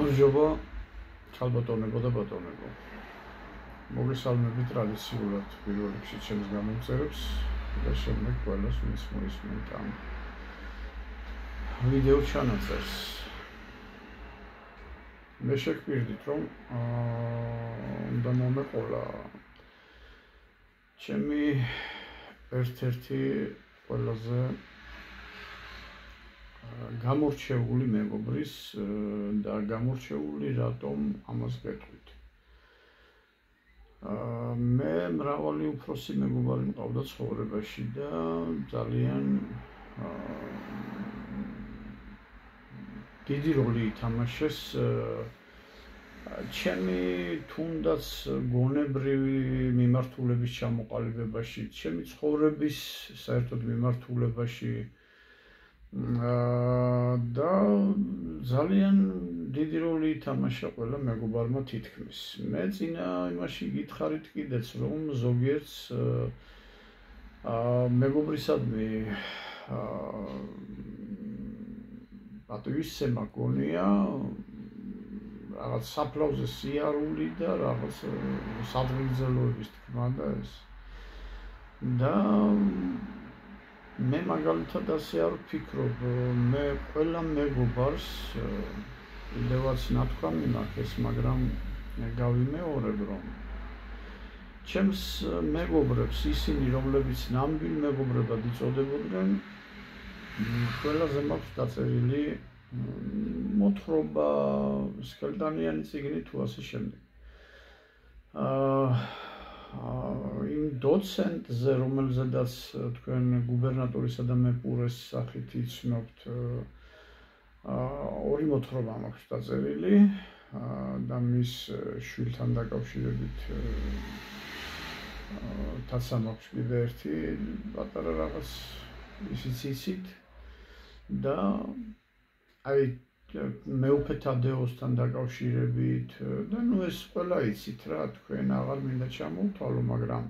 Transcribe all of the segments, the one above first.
მოგზაურობა ქალბატონებო და ბატონებო. მოგესალმებით ტრადიციულად პირველ რიგში ჩემს გამომწერებს და შემდეგ ყველას ვინც მოისმენთ ამ ვიდეო ჩანაწერს. მე შეგპირდით რომ უნდა მომეყოლა ჩემი ერთ-ერთი ყველაზე გამორჩეული მეგობრის და გამორჩეული რატომ ამას გეტყვით. მე მრავალი უფროსი მეგობარი მყავდა ცხოვრებაში და ძალიან დიდი როლი ითამაშეს ჩემი თუნდაც გონებრივი მიმართულების ჩამოყალიბებაში, ჩემი ცხოვრების საერთოდ მიმართულებაში და ძალიან დიდი როლი ითამაშა ყველა მეგობარმა თითქმის. მე წინა იმაში გითხარით კიდეც რომ ზოგიერთს მეგობრისადმი პატივისცემა გონია რაღაც საფლავზე სიარული და რაღაც სადღეგრძელოების თქმა და ეს და მე მაგალითად ასე არ ვფიქრობ, მე ყველა მეგობარს კიდევაც ნათქვამი მაქვს, მაგრამ გავიმეორებ რომ ჩემს მეგობრებს ისინი რომლებიც ნამდვილ მეგობრებად იწოდებოდნენ ყველაზე მაქვს დაწერილი მოთხრობა, სქელტანიანი წიგნი თუ ასე შემდეგ. იმ დოცენტზე, რომელზედაც თქვენ გუბერნატორისა და მეპურეს სახით იცნობთ, ორი მოთხრობა მაქვს დაწერილი და მის შვილთან დაკავშირებით თაცა მაქვს კიდე ერთი პატარა რაღაც ისიც იცით და აი მეუფე თადეოსთან დაკავშირებით და ნუ ეს ყველა იცით რა, თქვენ აღარ მინდა ჩამოვთვალო, მაგრამ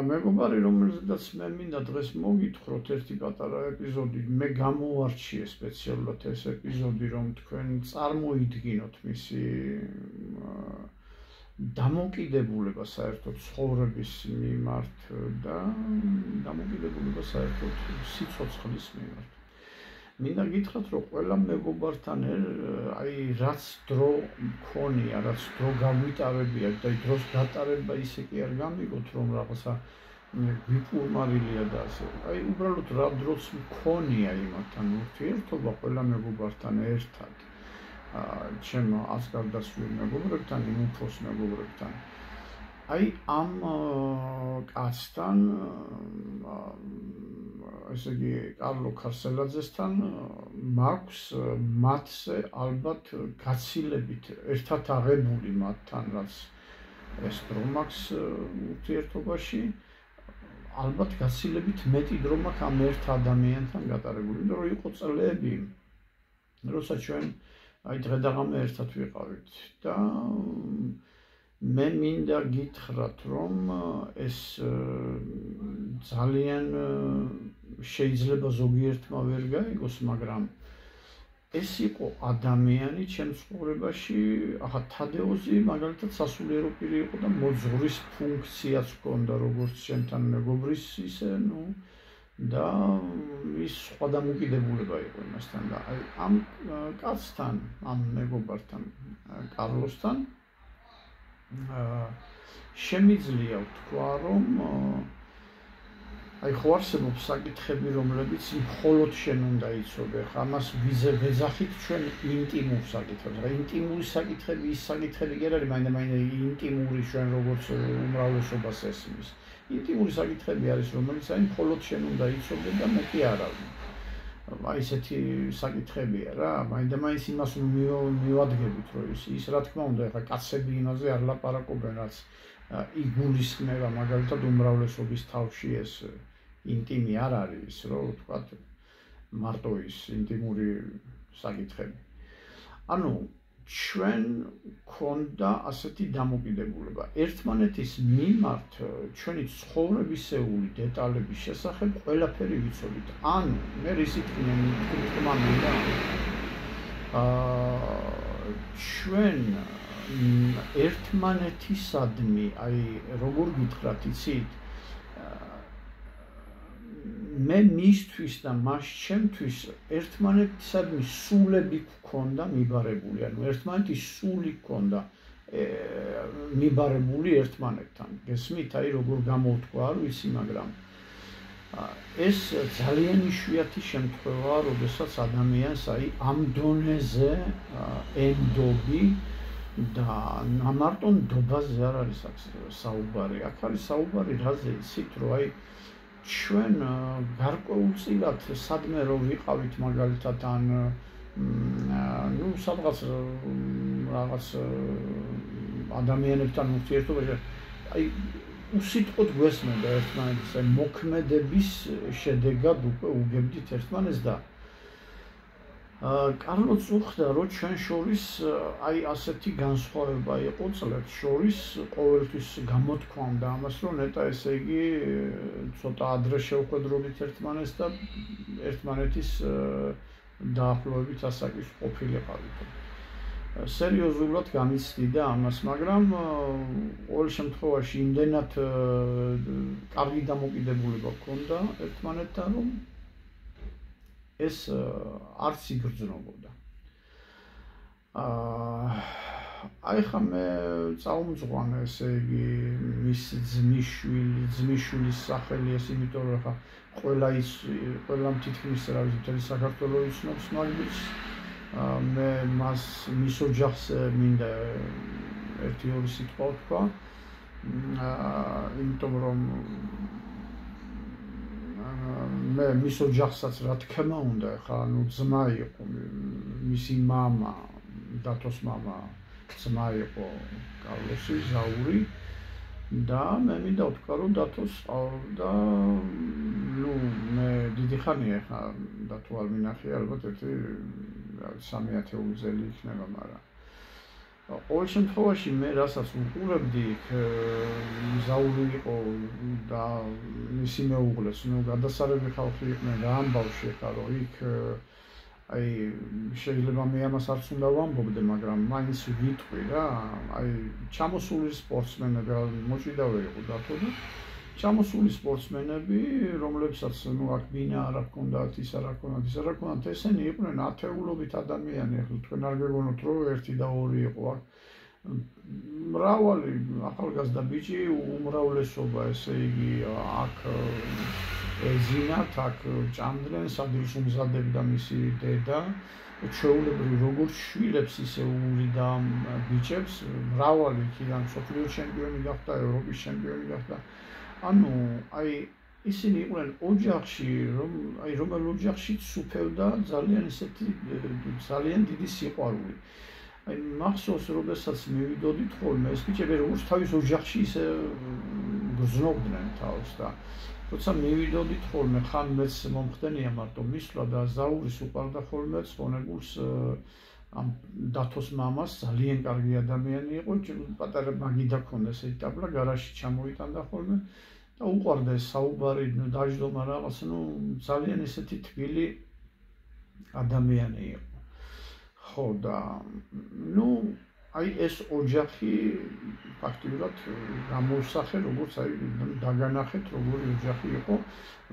მეგობარი რომელზედაც მე მინდა დღეს მოგითხროთ ერთი პატარა ეპიზოდი, მე გამოვარჩიე სპეციალურად ეს ეპიზოდი, რომ თქვენ წარმოიდგინოთ მისი დამოკიდებულება საერთოდ ცხოვრების მიმართ და დამოკიდებულება საერთოდ სიცოცხლის მიმართ. მინდა გითხრათ, რომ ყველა მეგობართან აი რაც დრო მქონია, რაც დრო გამიტარებია და დროს გატარება ისე კი არ გამიგოთ, რომ რაღაცა ვიპურმარილია და ასე. აი უბრალოდ რა დროც მქონია იმათთან ურთიერთობა ყველა მეგობართან ერთად. ჩემ ასკარდასვილ მეგობრებთან, იმ უფროს მეგობრებთან. აი ამ კაცთან ესე იგი კარლო ქარსელაძესთან მაქვს მათზე ალბათ გაცილებით ერთად აღებული მათთან რაც ეს დრო მაქვს ურთიერთობაში ალბათ გაცილებით მეტი დრო მაქვს ამ ერთ ადამიანთან გატარებული, იმიტომ რომ იყო წლები როცა ჩვენ აი დღე-დაღამე ერთად ვიყავით და მე მინდა გითხრათ რომ ეს ძალიან შეიძლება ზოგიერთმა ვერ გაიგოს, მაგრამ ეს იყო ადამიანი ჩემ ცხოვრებაში, ახლა თადეოზი მაგალითად სასულიერო პირი იყო და მოძღვრის ფუნქციაც ჰქონდა როგორც ჩემთან მეგობრის ისე, ნუ და ის სხვა დამოკიდებულება იყო იმასთან და აი ამ კაცთან, ამ მეგობართან, კარლოსთან შემიძლია ვთქვა, რომ აი ხო არსებობს საკითხები, რომლებიც მხოლოდ შენ უნდა იცოდე, ამას ვეძახით ჩვენ ინტიმურ საკითხებს. რა ინტიმური საკითხები, ის საკითხები კი არ არის, მაინდა ინტიმური ჩვენ როგორც უმრავლესობას ესმის. ინტიმური საკითხები არის, რომელიც აი მხოლოდ შენ უნდა იცოდე და მე კი არა. აი ესეთი საკითხებია რა, მაინდა-მაინც იმას მივადგებით, რომ ის რა თქმა უნდა, ეხლა კაცები იმაზე არ ლაპარაკობენ, რაც იგულისხმება მაგალითად უმრავლესობის თავში ეს ინტიმი არ არის, რომ ვთქვათ, მარტო ის ინტიმური საკითხები. ანუ ჩვენ გქონდა ასეთი დამოკიდებულება. ერთმანეთის მიმართ ჩვენი ცხოვრებისეული დეტალების შესახებ ყველაფერი ვიცოდით. ანუ მე რისით თქმა მინდა ჩვენ ერთმანეთისადმი, აი როგორ გითხრათ, იცით? მე მისთვის და მას ჩემთვის ერთმანეთისადმი სულები გქონდა მიბარებული, ანუ ერთმანეთის სული გქონდა მიბარებული ერთმანეთთან. გესმით, აი როგორ გამოვთქვა, არ ვიცი, მაგრამ ეს ძალიან იშვიათი შემთხვევაა, როდესაც ადამიანს აი ამ დონეზე ენდობი და მარტო ნდობაზე არ არის საუბარი. აქ არის საუბარი რაზე, იცით, რომ აი ჩვენ გარკვეულწილად სადმე რომ ვიყავით მაგალითად ან ნუ სადღაც რაღაც ადამიანებთან ურთიერთობაში აი უსიტყვოდ გვესმენდა ერთმანეთის აი მოქმედების შედეგად უკვე უგებდით ერთმანეთს და კარლოც უხდა რომ ჩვენ შორის აი ასეთი განსხვავება იყო წლებს შორის ყოველთვის გამოთქვამდა ამას რომ ნეტა ესე იგი ცოტა ადრე შევხვედრობით ერთმანეთს და ერთმანეთის დაახლოებით ასაკის ყოფილიყავით. სერიოზულად გამიცდიდა ამას, მაგრამ ყოველ შემთხვევაში იმდენად კარგი დამოკიდებულება ჰქონდა ერთმანეთთან, რომ ეს არც იგრძნობოდა. აი ხა მე წაუმძღვანე ესე იგი მის ძმისშვილის სახელი ეს იმიტომ რომ ხა ყველა თითქმის რა ვიცი მთელი საქართველო იცნობს მაგის მე მას მის ოჯახს მინდა ერთი-ორი სიტყვა ვთქვა იმიტომ რომ მე მის ოჯახსაც რა თქმა უნდა ხა ანუ ძმა იყო მისი მამა დათოს მამა ძმა იყო კარლოსი ზაური და მე მინდა ვთქვა რომ დათოს და ნუ მე დიდი ხანია ხა დათო არ მინახე ალბათ ერთი 3-10 წელი იქნება მაგრამ ყოველ შემთხვევაში მე რასაც ვუყურებდი იქ ზაური იყო და მისი მეუღლეს ნუ გადასარევი ხალხი იყვნენ რა ამბავში ხა რომ იქ აი შეიძლება მე ამას არც უნდა ვამბობდე მაგრამ მაინც ვიტყვი რა აი ჩამოსული სპორტსმენები მოჭიდავე იყო დათო და ჩამოსული სპორტსმენები რომლებსაც ნუ აქ ბინა არ ჰქონდათ ის არ ჰქონდათ ესენი იყვნენ ათეულობით ადამიანი ახლა თქვენ არ გეგონოთ რომ 1 და 2 იყო აქ მრავალი ახალგაზრდა ბიჭი უმრავლესობა ესე იგი აქ ეძინათ აქ ჭამდნენ სადღაც უმზადებდა მისი დედა ჩვეულებრივ როგორც შვილებს ისე უვლიდა ბიჭებს მრავალი იქიდან მსოფლიოს ჩემპიონი გახდა ევროპის ჩემპიონი გახდა ანუ აი ისინი იყვნენ ოჯახში რომ აი რომელ ოჯახშიც სუფევდა ძალიან ისეთი ძალიან დიდი სიყვარული აი მახსოვს როდესაც მივიდოდით ხოლმე ეს ბიჭები როგორც თავის ოჯახში ისე გრძნობდნენ თავს და როცა მივიდოდით ხოლმე ხან მეც მომხდენია მარტო მისვლა და ზაურის უყარდა ხოლმე ცხონებულს ამ დათოს მამას ძალიან კარგი ადამიანი იყო პატარა მაგიდა ქონდა ესეთი ტაბლა გარაჟში ჩამოიტანდა ხოლმე და უყარდა ეს საუბარი დაждდომა რაღაც ნუ ძალიან ესეთი თბილი ადამიანი იყო ხო და ნუ აი ეს ოჯახი ფაქტიურად გამოსახე როგორც აი დაგანახეთ როგორი ოჯახი იყო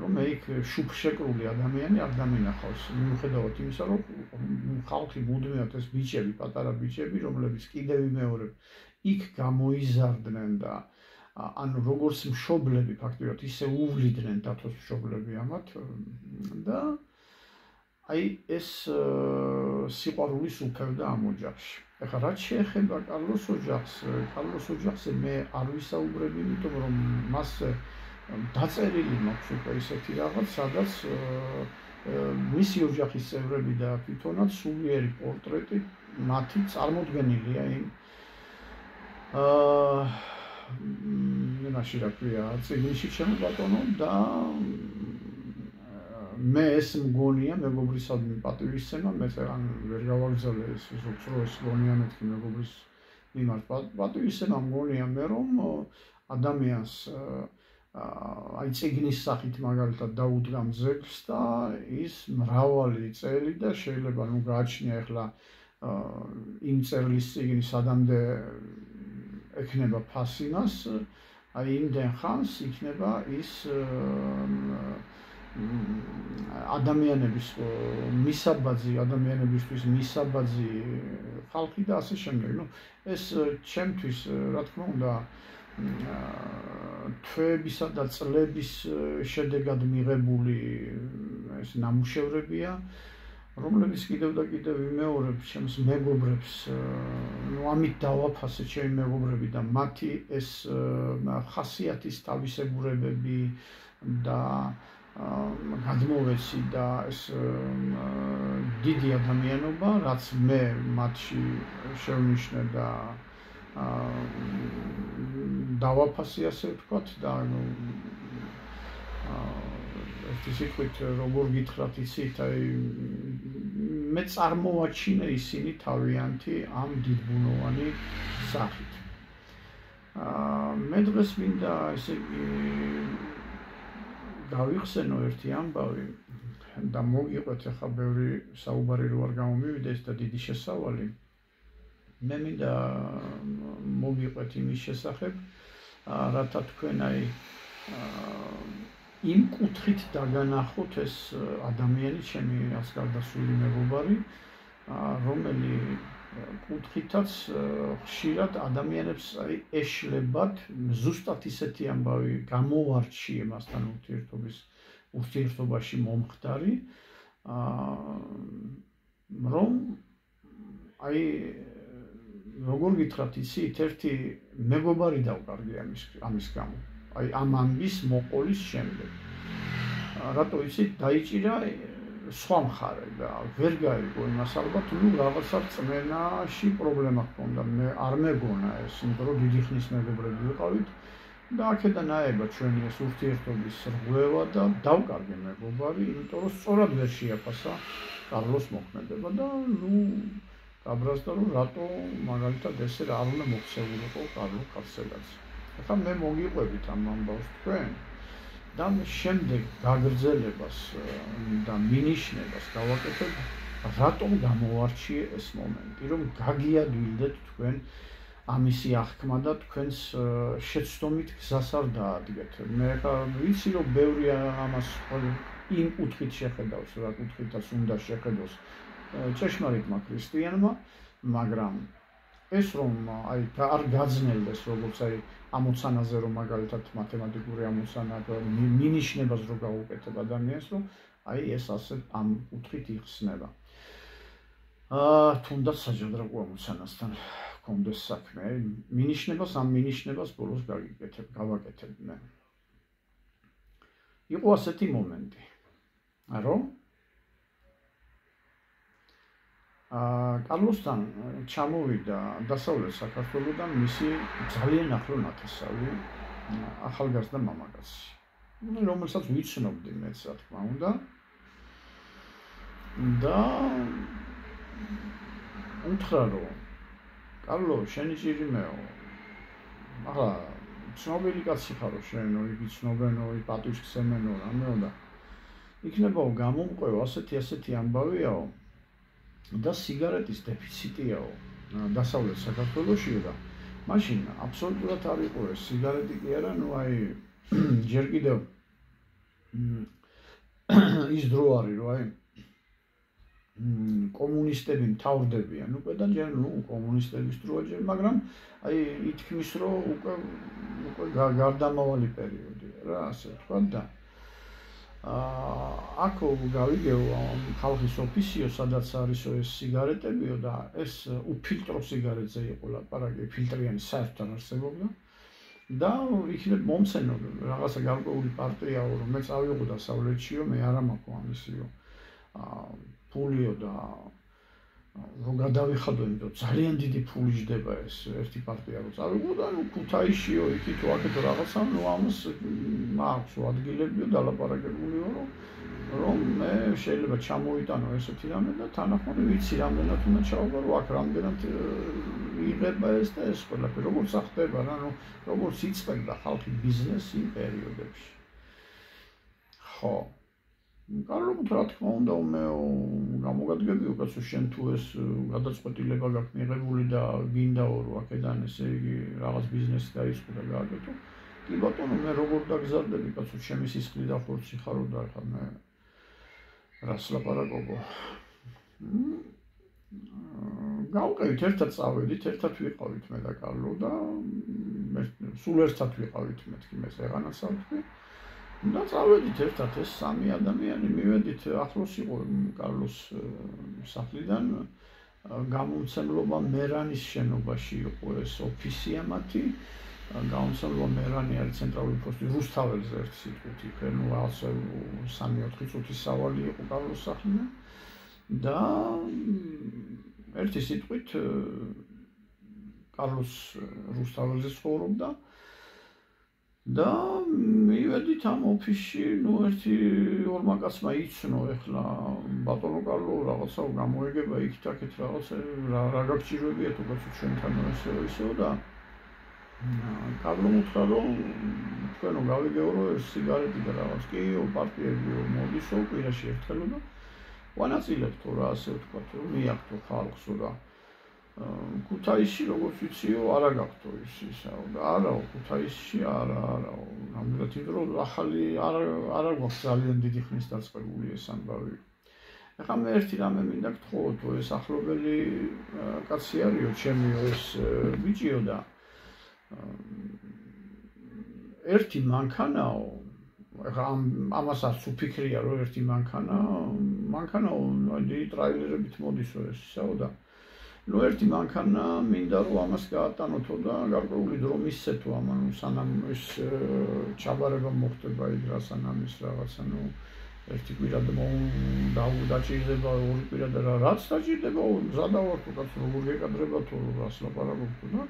რომ მე იქ შუბშეკრული ადამიანი არ დამინახავს მიუხედავად იმისა რომ ხალხი მუდმივად ეს ბიჭები პატარა ბიჭები რომლებიც კიდევ ვიმეორებ იქ გამოიზარდნენ და ანუ როგორც მშობლები ფაქტიურად ისე უვლიდნენ დათოს მშობლები ამათ და აი ეს სიყვარული სუფევდა ამ ოჯახში ეხლა რაც შეეხება კარლოს ოჯახზე მე არ ვისაუბრები იმიტომ რომ მას დაწერილი მაქვს უკვე ისეთი რაღაც სადაც მისი ოჯახის წევრები და თვითონაც სულიერი პორტრეტი მათი წარმოდგენილია იმ იმაში რა ქვია წიგნში ჩემო ბატონო და მე ეს მგონია მეგობრისადმი პატივისცემა მე წერან ვერ გავაგზავნე ეს ზოგს მგონია მეთქი მეგობრის მიმართ პატივისცემა მგონია მე რომ ადამიანს აი წიგნის სახით მაგალითად დაუდგამ ძეგლს და ის მრავალი წელი და შეიძლება ნუ გააჩნია ახლა იმ წერილის წიგნი სადამდე ექნება ფასინას, აი იმდენ ხანს იქნება ის ადამიანების ადამიანებისთვის მისაბაძი ხალხი და ასე შემდეგ. ნუ ეს ჩემთვის რა თქმა უნდა თვეებისა და წლების შედეგად მიღებული ეს ნამუშევრებია, რომლებიც კიდევ და კიდევ ვიმეორებ ჩემს მეგობრებს, ნუ ამით დავაფასე ჩემი მეგობრები და მათი ეს ხასიათის თავისებურებები და გადმოვეცი და ეს დიდი ადამიანობა, რაც მე მათში შევნიშნე და დავაფასე ასე ვთქვათ და ერთი სიტყვით როგორ გითხრათ იცით, აი მე წარმოვაჩინე ისინი თავიანთი ამ დიდბუნოვანი სახით. მე დღეს მინდა ესე იგი გავიხსენო ერთი ამბავი და მოგიყვეთ ახლა ბევრი საუბარი რო არ გამომივიდეს და დიდი შესავალი. მე მინდა მოგიყვეთ იმის შესახებ, რათა თქვენ აი იმ კუთხით დაგანახოთ ეს ადამიანი, ჩემი რაც გარდაცვლილი მეგობარი, რომელი კუთხითაც ხშირად ადამიანებს აი ეშლებათ ზუსტად ისეთი ამბავი გამოვარჩი εμასთან ურთიერთობაში მომხდარი, რომ აი როგორ გითხრათ იცით, ერთი მეგობარი დავკარგე ამის გამო. აი ამ ამბის მოყოლის შემდეგ. რატო იცით, დაიჭირა სხვა მხარე და ვერ გაიგო იმას ალბათ, ნუ რაღაცა წმენაში პრობლემა ჰქონდა. მე არ მეგონა ეს, იმიტომ რომ დიდი ხნის მეგობრები ვიყავით და აქედან აება ჩვენი ეს ურთიერთობის რღვევა და დავკარგე მეგობარი, იმიტომ რომ სწორად ვერ შეაფასა კარლოს მოქმედება და ნუ გაბრაზდა, რომ რატო მაგალითად ესე არ უნდა მოქცეულიყო კარლო ქარცელაძე. ახლა მე მოგიყვებით ამ ამბავს თქვენ და შემდეგ გაგრძელებას და მინიშნებას გავაკეთებ, რატომ გამოვარჩიე ეს მომენტი, რომ გაგიადვილდეთ თქვენ ამისი აღქმა და თქვენს შეცდომით გზას არ დაადგეთ. მე ახლა ვიცი, რომ ბევრი ამას იმ კუთხით შეხედავს, რა კუთხითაც უნდა შეხედოს ჭეშმარიტმა ქრისტიანმა, მაგრამ ეს რომ აი არ გაძნელდეს, როგორც აი ამოცანაზე რომ მაგალითად მათემატიკური ამოცანა მინიშნებას რო გაუკეთებ ადამიანს, რომ აი ეს ასე ამ კუთხით იხსნება. თუნდაც საჯადრაკო ამოცანასთან გქონდეს საქმე, აი ამ მინიშნებას ბოლოს გავაკეთებ მე. იყო ასეთი მომენტი, რომ კარლოსთან ჩამოვიდა დასავლეთ საქართველოდან მისი ძალიან ახლო ნათესავი, ახალგაზრდა მამაკაცი, რომელსაც ვიცნობდი მეც, რა თქმა უნდა. და უთხრა, რომ კარლო, შენი ჭირიმეო, ახლა ცნობილი კაცი ხარო შენო, იგი ცნობენო, პატივს გსემენო, რამეო და იქნებაო გამომყვეო ასეთი ამბავიაო და სიგარეტის დეფიციტიაო დასავლეთ საქართველოშიო და მაშინ აბსოლუტურად არ იყო ეს სიგარეტი კი არა, ნუ აი ჯერ კიდევ ის დრო არის, რომ აი კომუნისტები მთავრდებიან უკვე და ჯერ ნუ კომუნისტების დროა ჯერ, მაგრამ აი ითქმის, რომ უკვე გარდამავალი პერიოდია რა, ასე ვთქვა და აქ გავიგეო ხალხის ოფისიო, სადაც არისო ეს სიგარეტებიო და ეს უფილტრო სიგარეტზე იყო ლაპარაკი, ფილტრიანი საერთოდ არ არსებობდა და იქნებ მომცენო რაღაცა გარკვეული პარტიაო, რომ მე წავიღო დასავლეთშიო, მე არ ამაქვს ამისიო ფულიო და რომ გადავიხადო, იმიტომ ძალიან დიდი ფული ჯდება ეს ერთი პარტია რო წავიღო და ქუთაისშიო, იქითო აქეთო რაღაცა, ნუ ამას მაქვს ადგილებიო დალაპარაკებულიო, რომ მე შეიძლება ჩამოვიტანო ესეთი რამე და თანახმად ვიცი რამდენად უნდა ჩავაბარო, აქ რამდენად იღება ეს და ეს ყველაფერი როგორც ახდება რა, ნუ როგორც იწყებდა ხალხი ბიზნესი იმ პერიოდებში. ხო კარლო, რა თქმა უნდა, მე გამოგადგებიო, კაცო, შენ თუ ეს გადაწყვეტილება გაქვს მიღებული და გინდაო რომ აქედან ესე იგი რაღაც ბიზნესი დაიწყო და გააკეთო. კი ბატონო, მე როგორ დაგზარდები, კაცო, ჩემი სისხლი და ხორცი ხარო და ახლა მე რას ლაპარაკობო. გავყევით, ერთად წავედით, ერთად ვიყავით მე და კარლო და სულ ერთად ვიყავით მეთქი მე ზეღანაც ავთქვი. და წავედით ერთად ეს სამი ადამიანი მივედით ახლოს იყო კარლოს სახლიდან გამომცემლობა მერანის შენობაში იყო ეს ოფისი ამათი გამომცემლობა მერანი არის ცენტრალური პოსტი რუსთაველზე ერთ სიტყვით იქ ნუ რაღაც 3-4 წუთის სავალი იყო კარლოს სახლიდან და ერთი სიტყვით კარლოს რუსთაველზე ცხოვრობდა და მივედით ამ ოფისში, ნუ ერთი ორმა კაცმა იცნო ეხლა ბატონო კარლო რაღაცა გამოეგება იქით-აქეთ რაღაცა რა გაგჭიროებია თუ კაცო ჩვენთან ესეო და კარლომ უთხრა რომ თქვენო გავიგეო რომ ეს სიგარეტი და რაღაც კიო პარტიებიო მოდისო კვირაში ერთხელო და ვანაწილებთო რა ასე ვთქვათ რომ მიაქთო ხალხსო და ქუთაისში როგორც ვიციო არა გაქვთო ისაო და არაო ქუთაისში არაო ნამდვილად იმიტომ რომ ახალი არა გვაქვს ძალიან დიდი ხნის დაწყებული ეს ამბავი ეხლა მე ერთი რამე მინდა გთხოვოთ ეს ახლობელი კაცი არისო ჩემიო ეს ბიჭიო და ერთი მანქანაო ეხლა ამასაც უფიქრია რომ ერთი მანქანაო დიდი ტრაილერებით მოდისო ესაო და ნუ ერთი მანქანა მინდა რომ ამას გაატანოთო და გარკვეული დრო მისცეთო ამან სანამ ეს ჩაბარება მოხდება იქ რა სანამ ის რაღაცა ნუ ერთი კვირა დაჭირდება ორი კვირა და რაც დაჭირდება მზადა ვარ თუ კაცო როგორ გეკადრებათო რას ლაპარაკობთო და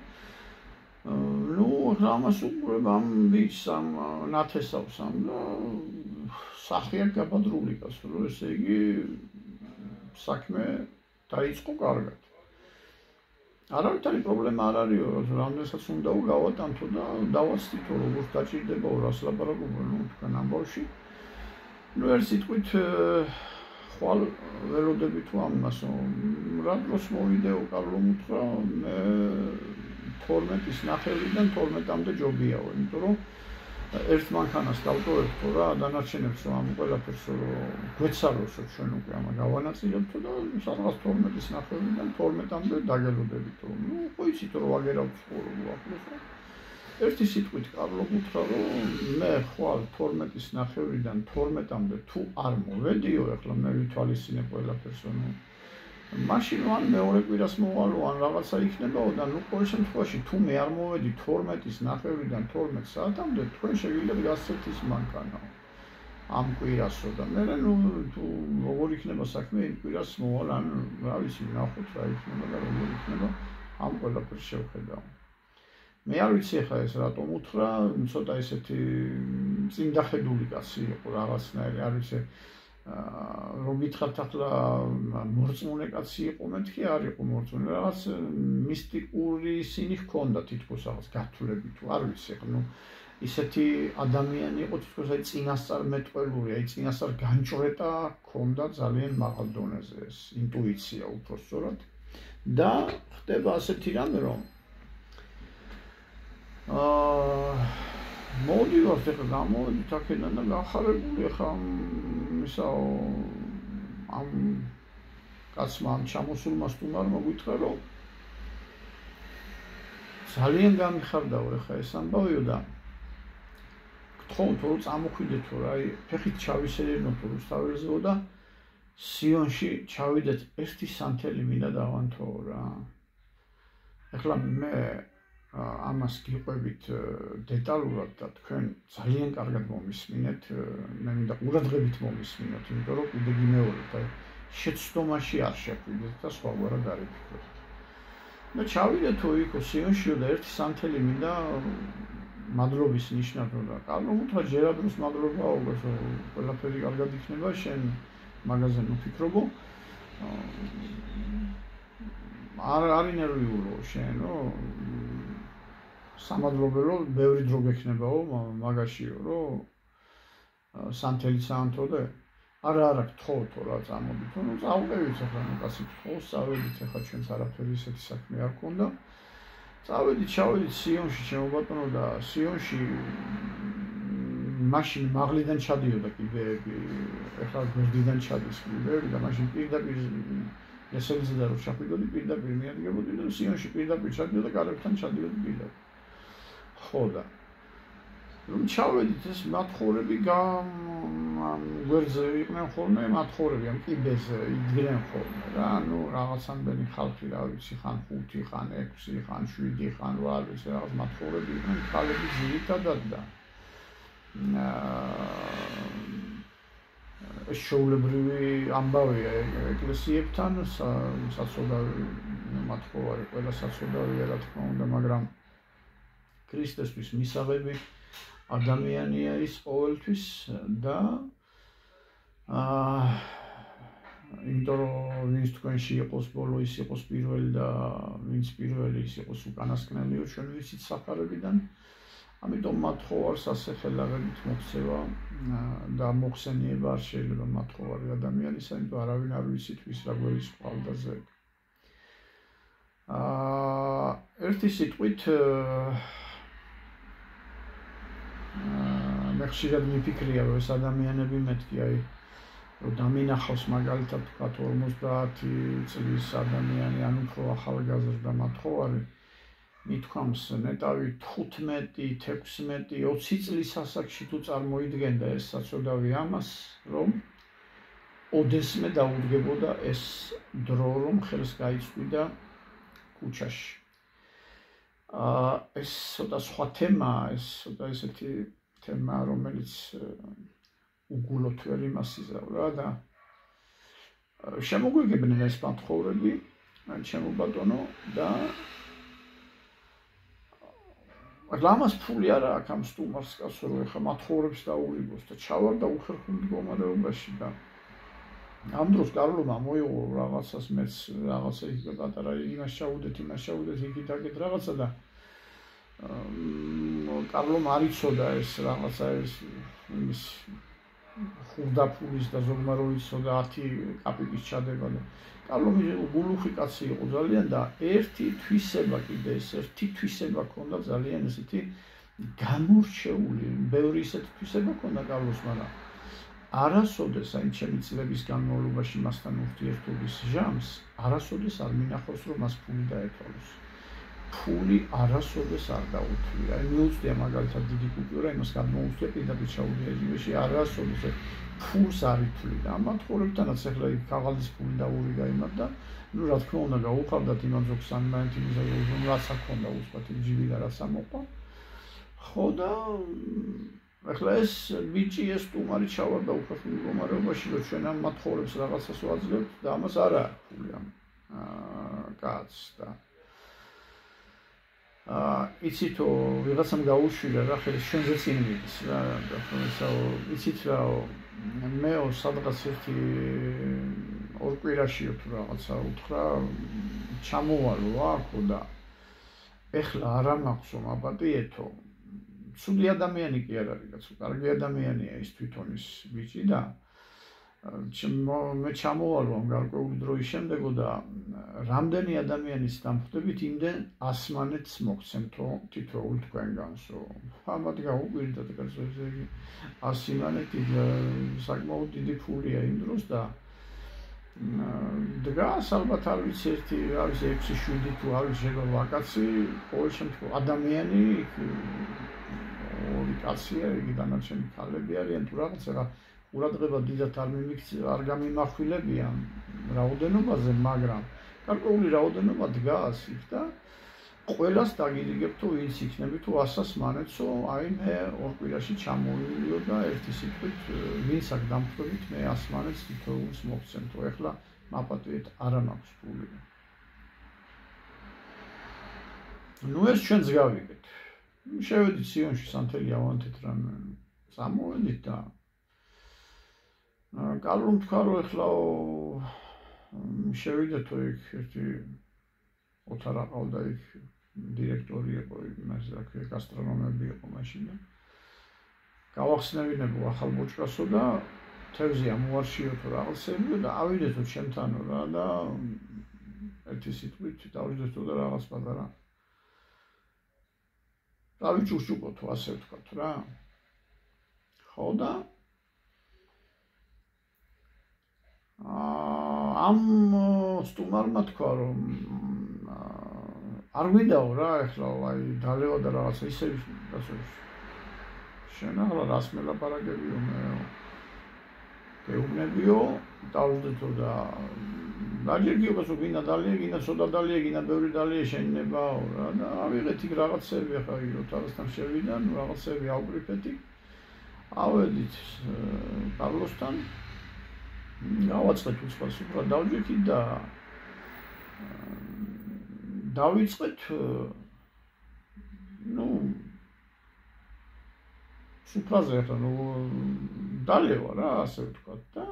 ნუ ამას უყურებ ამ ბიჭს ამ ნათესავს ამ და სახია გაბადრული კაცო რომ ესე იგი საქმე დაიწყო კარგად არავითარი პრობლემა არ არისო, რამდენსაც უნდა გავატანთო და დავაცდითო როგორც დაჭირდებაო რას ლაპარაკობო ნუ თქვენ ამბავში. ნუ ერთ სიტყვით ხვალ ველოდები თუ ამასო რა დროს მოვიდეო კარლომ უთხრა მე 12-ის ნახევრიდან 12-მდე ჯობიაო, იმიტომ რომ ერთ მანქანას დავტოვებთო რა დანარჩენებს რომ ამ ყველაფერს რომ გვეცალოსო ჩვენ უკვე ამა გავანაწილებთო და სადღაც 12-ის ნახევრიდან 12-მდე დაგელოდებითო ნუ ხო იცით რომ ვაგერავთ ცხოვრობ ახლოს ერთი სიტყვით კარლომ უთხრა რომ მე ხვალ 12-ის ნახევრიდან 12-მდე თუ არ მოვედიო ეხლა მე ვითვალისწინებ ყველაფერს ნუ მაშინ ან მეორე კვირას მოვალო ან რაღაცა იქნებაო და ნუ ყოველ შემთხვევაში თუ მე არ მოვედი 12-ის ნახევრიდან 12 საათამდე თქვენ შეგიძლიათ გასცეთ ის მანქანაო ამ კვირასო და მე ნუ თუ როგორ იქნება საქმე იმ კვირას მოვალ ან რა ვიცი ნახოთ რა იქნება და როგორ იქნება ამ ყველაფერს შევხედავ მე არ ვიცი ხა ეს რატომ უთხრა ცოტა ესეთი წინდახედული კაცი იყო რაღაცნაირი არ ვიცი რომ გითხრათ ახლა მორწმუნე კაცი იყო მეთქი არ იყო მორწმუნე რაღაც მისტიკური სინი ჰქონდა თითქოს რაღაც გათვლები თუ არ ვიცი ახლა ნუ ისეთი ადამიანი იყო თითქოს აი წინასწარმეტყველური აი წინასწარ განჭრეტა ჰქონდა ძალიან მაღალ დონეზე ეს ინტუიცია უпростоრად და ხდება ასეთი რამე რომ მოვიდივართ ახლა გამოვიდით აქედან და გახარებული ახლა ისაო ამ კაცმა ამ ჩამოსულმა სტუმარმა გითხრა რომ ძალიან გამიხარდაო ახლა ეს ამბავიო და გთხოვთ რომ წამოხვიდეთო რა აი ფეხით ჩავისერნოთო რუსთაველზეო და სიონში ჩავიდეთ ერთი სანთელი მინდა დავანთო რა ახლა მე ამას გიყვებით დეტალურად და თქვენ ძალიან კარგად მომისმინეთ მე მინდა ყურადღებით მომისმინოთ იმიტომ რომ კიდე გიმეორებთ აი შეცდომაში არ შეხვიდეთ და სხვაგვარად არ იფიქროთ და ჩავიდეთო იქო სიონშიო და ერთი სანთელი მინდა მადლობის ნიშნად და კარლომ უთხრა ჯერადროს მადლობაო ყველაფერი კარგად იქნება შენ მაგაზე მოფიქრობო არ ინერვიულო შენო სამადლობელო ბევრი დრო გექნებაო მაგაშიო რომ სანთელი საანთოდე არა გთხოვთო რა წამოდით, ну წავყევით ახლა კაცი გთხოვს, წავედით ახლა ჩვენც არაფერი ისეთი საქმე არ ქონდა. წავედით, ჩავედით სიონში, ჩემო ბატონო და სიონში მაშინ მაღლიდან ჩადიოდა კიბეები, ახლა გვერდიდან ჩადის კიბეები და მაშინ პირდაპირ ესელზედა რომ ჩახვიდოდი პირდაპირ მიადგებოდი და სიონში პირდაპირ ჩადიოდა კარებთან ჩადიოდი პირდაპირ. ხო და რომ ჩავედით ეს მათხოვრები გვერდზე იყვნენ ხოლმე მათხოვრები ამ კიბეზე იდგნენ ხოლმე რა, ну რაღაცამდენი ხალხი რა ვიცი, ხან 5, ხან 6, ხან 7, ხან 8, ეს რაღაც მათხოვრები იყვნენ ხალხი ძირითადად და ეს შეულებრივი ამბავია ეკლესიებთან, საცოდავი მათხოვარი, ყველა საცოდავია რა თქმა უნდა, მაგრამ ქრისტესთვის მისაღები ადამიანია ის ყოველთვის და იმიტომ რომ ვინც თქვენში იყოს ბოლო ის იყოს პირველი და ვინც პირველი ის იყოს უკანასკნელიო ჩვენ ვიცით საფარებიდან ამიტომ მათხოვარს ასე ხელაღებით მოქცევა და მოხსენიება არ შეიძლება მათხოვარი ადამიანისა, იმიტომ არავინ არ ვიცით ვის რა გვერის ყვალდაზე. ერთი სიტყვით მე ხშირად მიფიქრია რომ ეს ადამიანები მეთქი აი რომ დამინახავს მაგალითად თქვა 50 წლის ადამიანი ან უფრო ახალგაზრდა მათხოვარი მithქვამს ნეტავი 15, 16, 20 წლის ასაკში თუ წარმოიდგენდა ეს საცოდავი ამას რომ ოდესმე დაუდგებოდა ეს დრო რომ ხელს გაიწვიდა ქუჩაში. ეს ცოტა სხვა თემაა, ეს ცოტა ესეთი თემა, რომელიც უგულოდ ვერ იმას იზავლა და შემოგვიგებდნენ ეს მათხოვრები, ჩემო ბატონო და რამას ფული არა აქვს ამ სტუმარს კაცო რომ ეხა მათხოვრებს დაურიგოს და ჩავარდა უხერხულ მდგომარეობაში და ამ დროს კარლომა მოიღო რაღაცას მეც რაღაცა იქ პატარა იმას ჩაუდეთ იქით რაღაცა და კარლომ არ იცოდა ეს რაღაცა ეს იმის ხურდაფულის და ზოგმა რო იცოდა 10 კაპიკის ჩადება და კარლომი გულუხი კაცი იყო ძალიან და ერთი თვისება ჰქონდა ძალიან ესეთი გამორჩეული, ბევრი ესეთი თვისება ჰქონდა კარლოს, მაგრამ არასოდეს აი ჩემი წლების განმავლობაში მასთან ურთიერთობის ჟამს არასოდეს არ მინახავს რომ მას ფული დაეთვალოს. ფული არასოდეს არ დაუთვლია. აი მიუწვია მაგალითად დიდი კუპიურა, იმას გადმოუწვია პირდაპირ ჩაუდია ჯიბეში, არასოდეს ფულს არ ითვლიდა. ამ მათხოვრებთანაც ახლა იქ ქაღალდის ფული დაურიგა იმათ და ну რა თქმა უნდა გაუხავდათ იმან ზოგს ანმანტიმიზა რაცა ქონდა უცბად ჯიბი და რაცა მოყვა. ხო და ახლა ეს ბიჭი ეს სტუმარი ჩავარდა უხერხულ მდგომარეობაში რომ ჩვენ ამ მათხოვრებს რაღაცას ვაძლევთ და ამას არა ფული ამ კაცს და იცითო ვიღაცამ გაუშვირა რა ხელი შენზე წინ მიდის რა და ესა იცით რა მეო სადღაც ერთი ორ კვირაშიო თუ რაღაცა უთხრა ჩამოვალო აქო და ეხლა არა მაქვს მაპატიეთო ცუდი ადამიანი კი არ არის კაცო, კარგი ადამიანია ის თვითონ ის ბიჭი და მე ჩამოვალო ამ გარკვეული დროის შემდეგო და რამდენი ადამიანის დამხვდებით იმდენ 100 მანეთს მოგცემთო თითოეულ თქვენგანსო. ამათ გაუკვირდათ კაცო ესე იგი 100 მანეთი საკმაოდ დიდი ფულია იმ დროს და დგას ალბათ არ ვიცი ერთი არის 6-7 თუ არის შეიძლება ვაკაცი ყოველ შემთხვევაში ადამიანი ორი კაცია იგი დანარჩენი ქალები არიან თუ რაღაცა რა ყურადღება დიდად არ გამიმახვილებიან რაოდენობაზე, მაგრამ გარკვეული რაოდენობა დგას იქ და ყველას დაგირიგებთო ვინც იქნები თუ 100-ს მანეთსო აი მე ორ კვირაში ჩამოვილიო და ერთი სიტყვით ვინც აქ დამხვდებით მე 100 მანეთს თითოეულს მოგცემთო ეხლა მაპატიეთ არა მაქვს ფული. ნუ ეს ჩვენც გავიგეთ. შევედით სიონში სანთელი ავანთეთ რამე წამოვედით და კარლომ თქვა რომ ეხლა შევიდეთო იქ ერთი ოთარ აყავდა იქ დირექტორი იყო იმას რა ქვია გასტრონომები იყო მაშინ და გავახსნევინებო ახალ ბოჭკასო და თევზი ამოარშიო თუ რაღაცები და ავიდეთო ჩემთანო რა და ერთი სიტყვით დავიძეთო და რაღაც პატარა დავიჭურჭუკო თუ ასე ვთქვათ რა ხო და ამ სტუმარმა თქვა რომ არ გვიდაო რა ეხლა აი დალევა და რაღაცა ისე შენ ახლა რას მელაპარაკებიო მე გეუბნებიო დავუძეთო და დაჯერგიობას რომ გინდა დალია გინდა ცოტა დალია გინდა ბევრი დალია შეინებაო რა და ავიღეთ იქ რაღაცები ახლა როთარასთან შევიდა ნუ რაღაცები ავკრიფეთ იქ ავედით კარლოსთან გავაწყეთ უცხოს უფრო დავჯექით და დავიწყეთ ნუ სუფრაზე ახლა ნუ დალევა რა ასე ვთქვათ და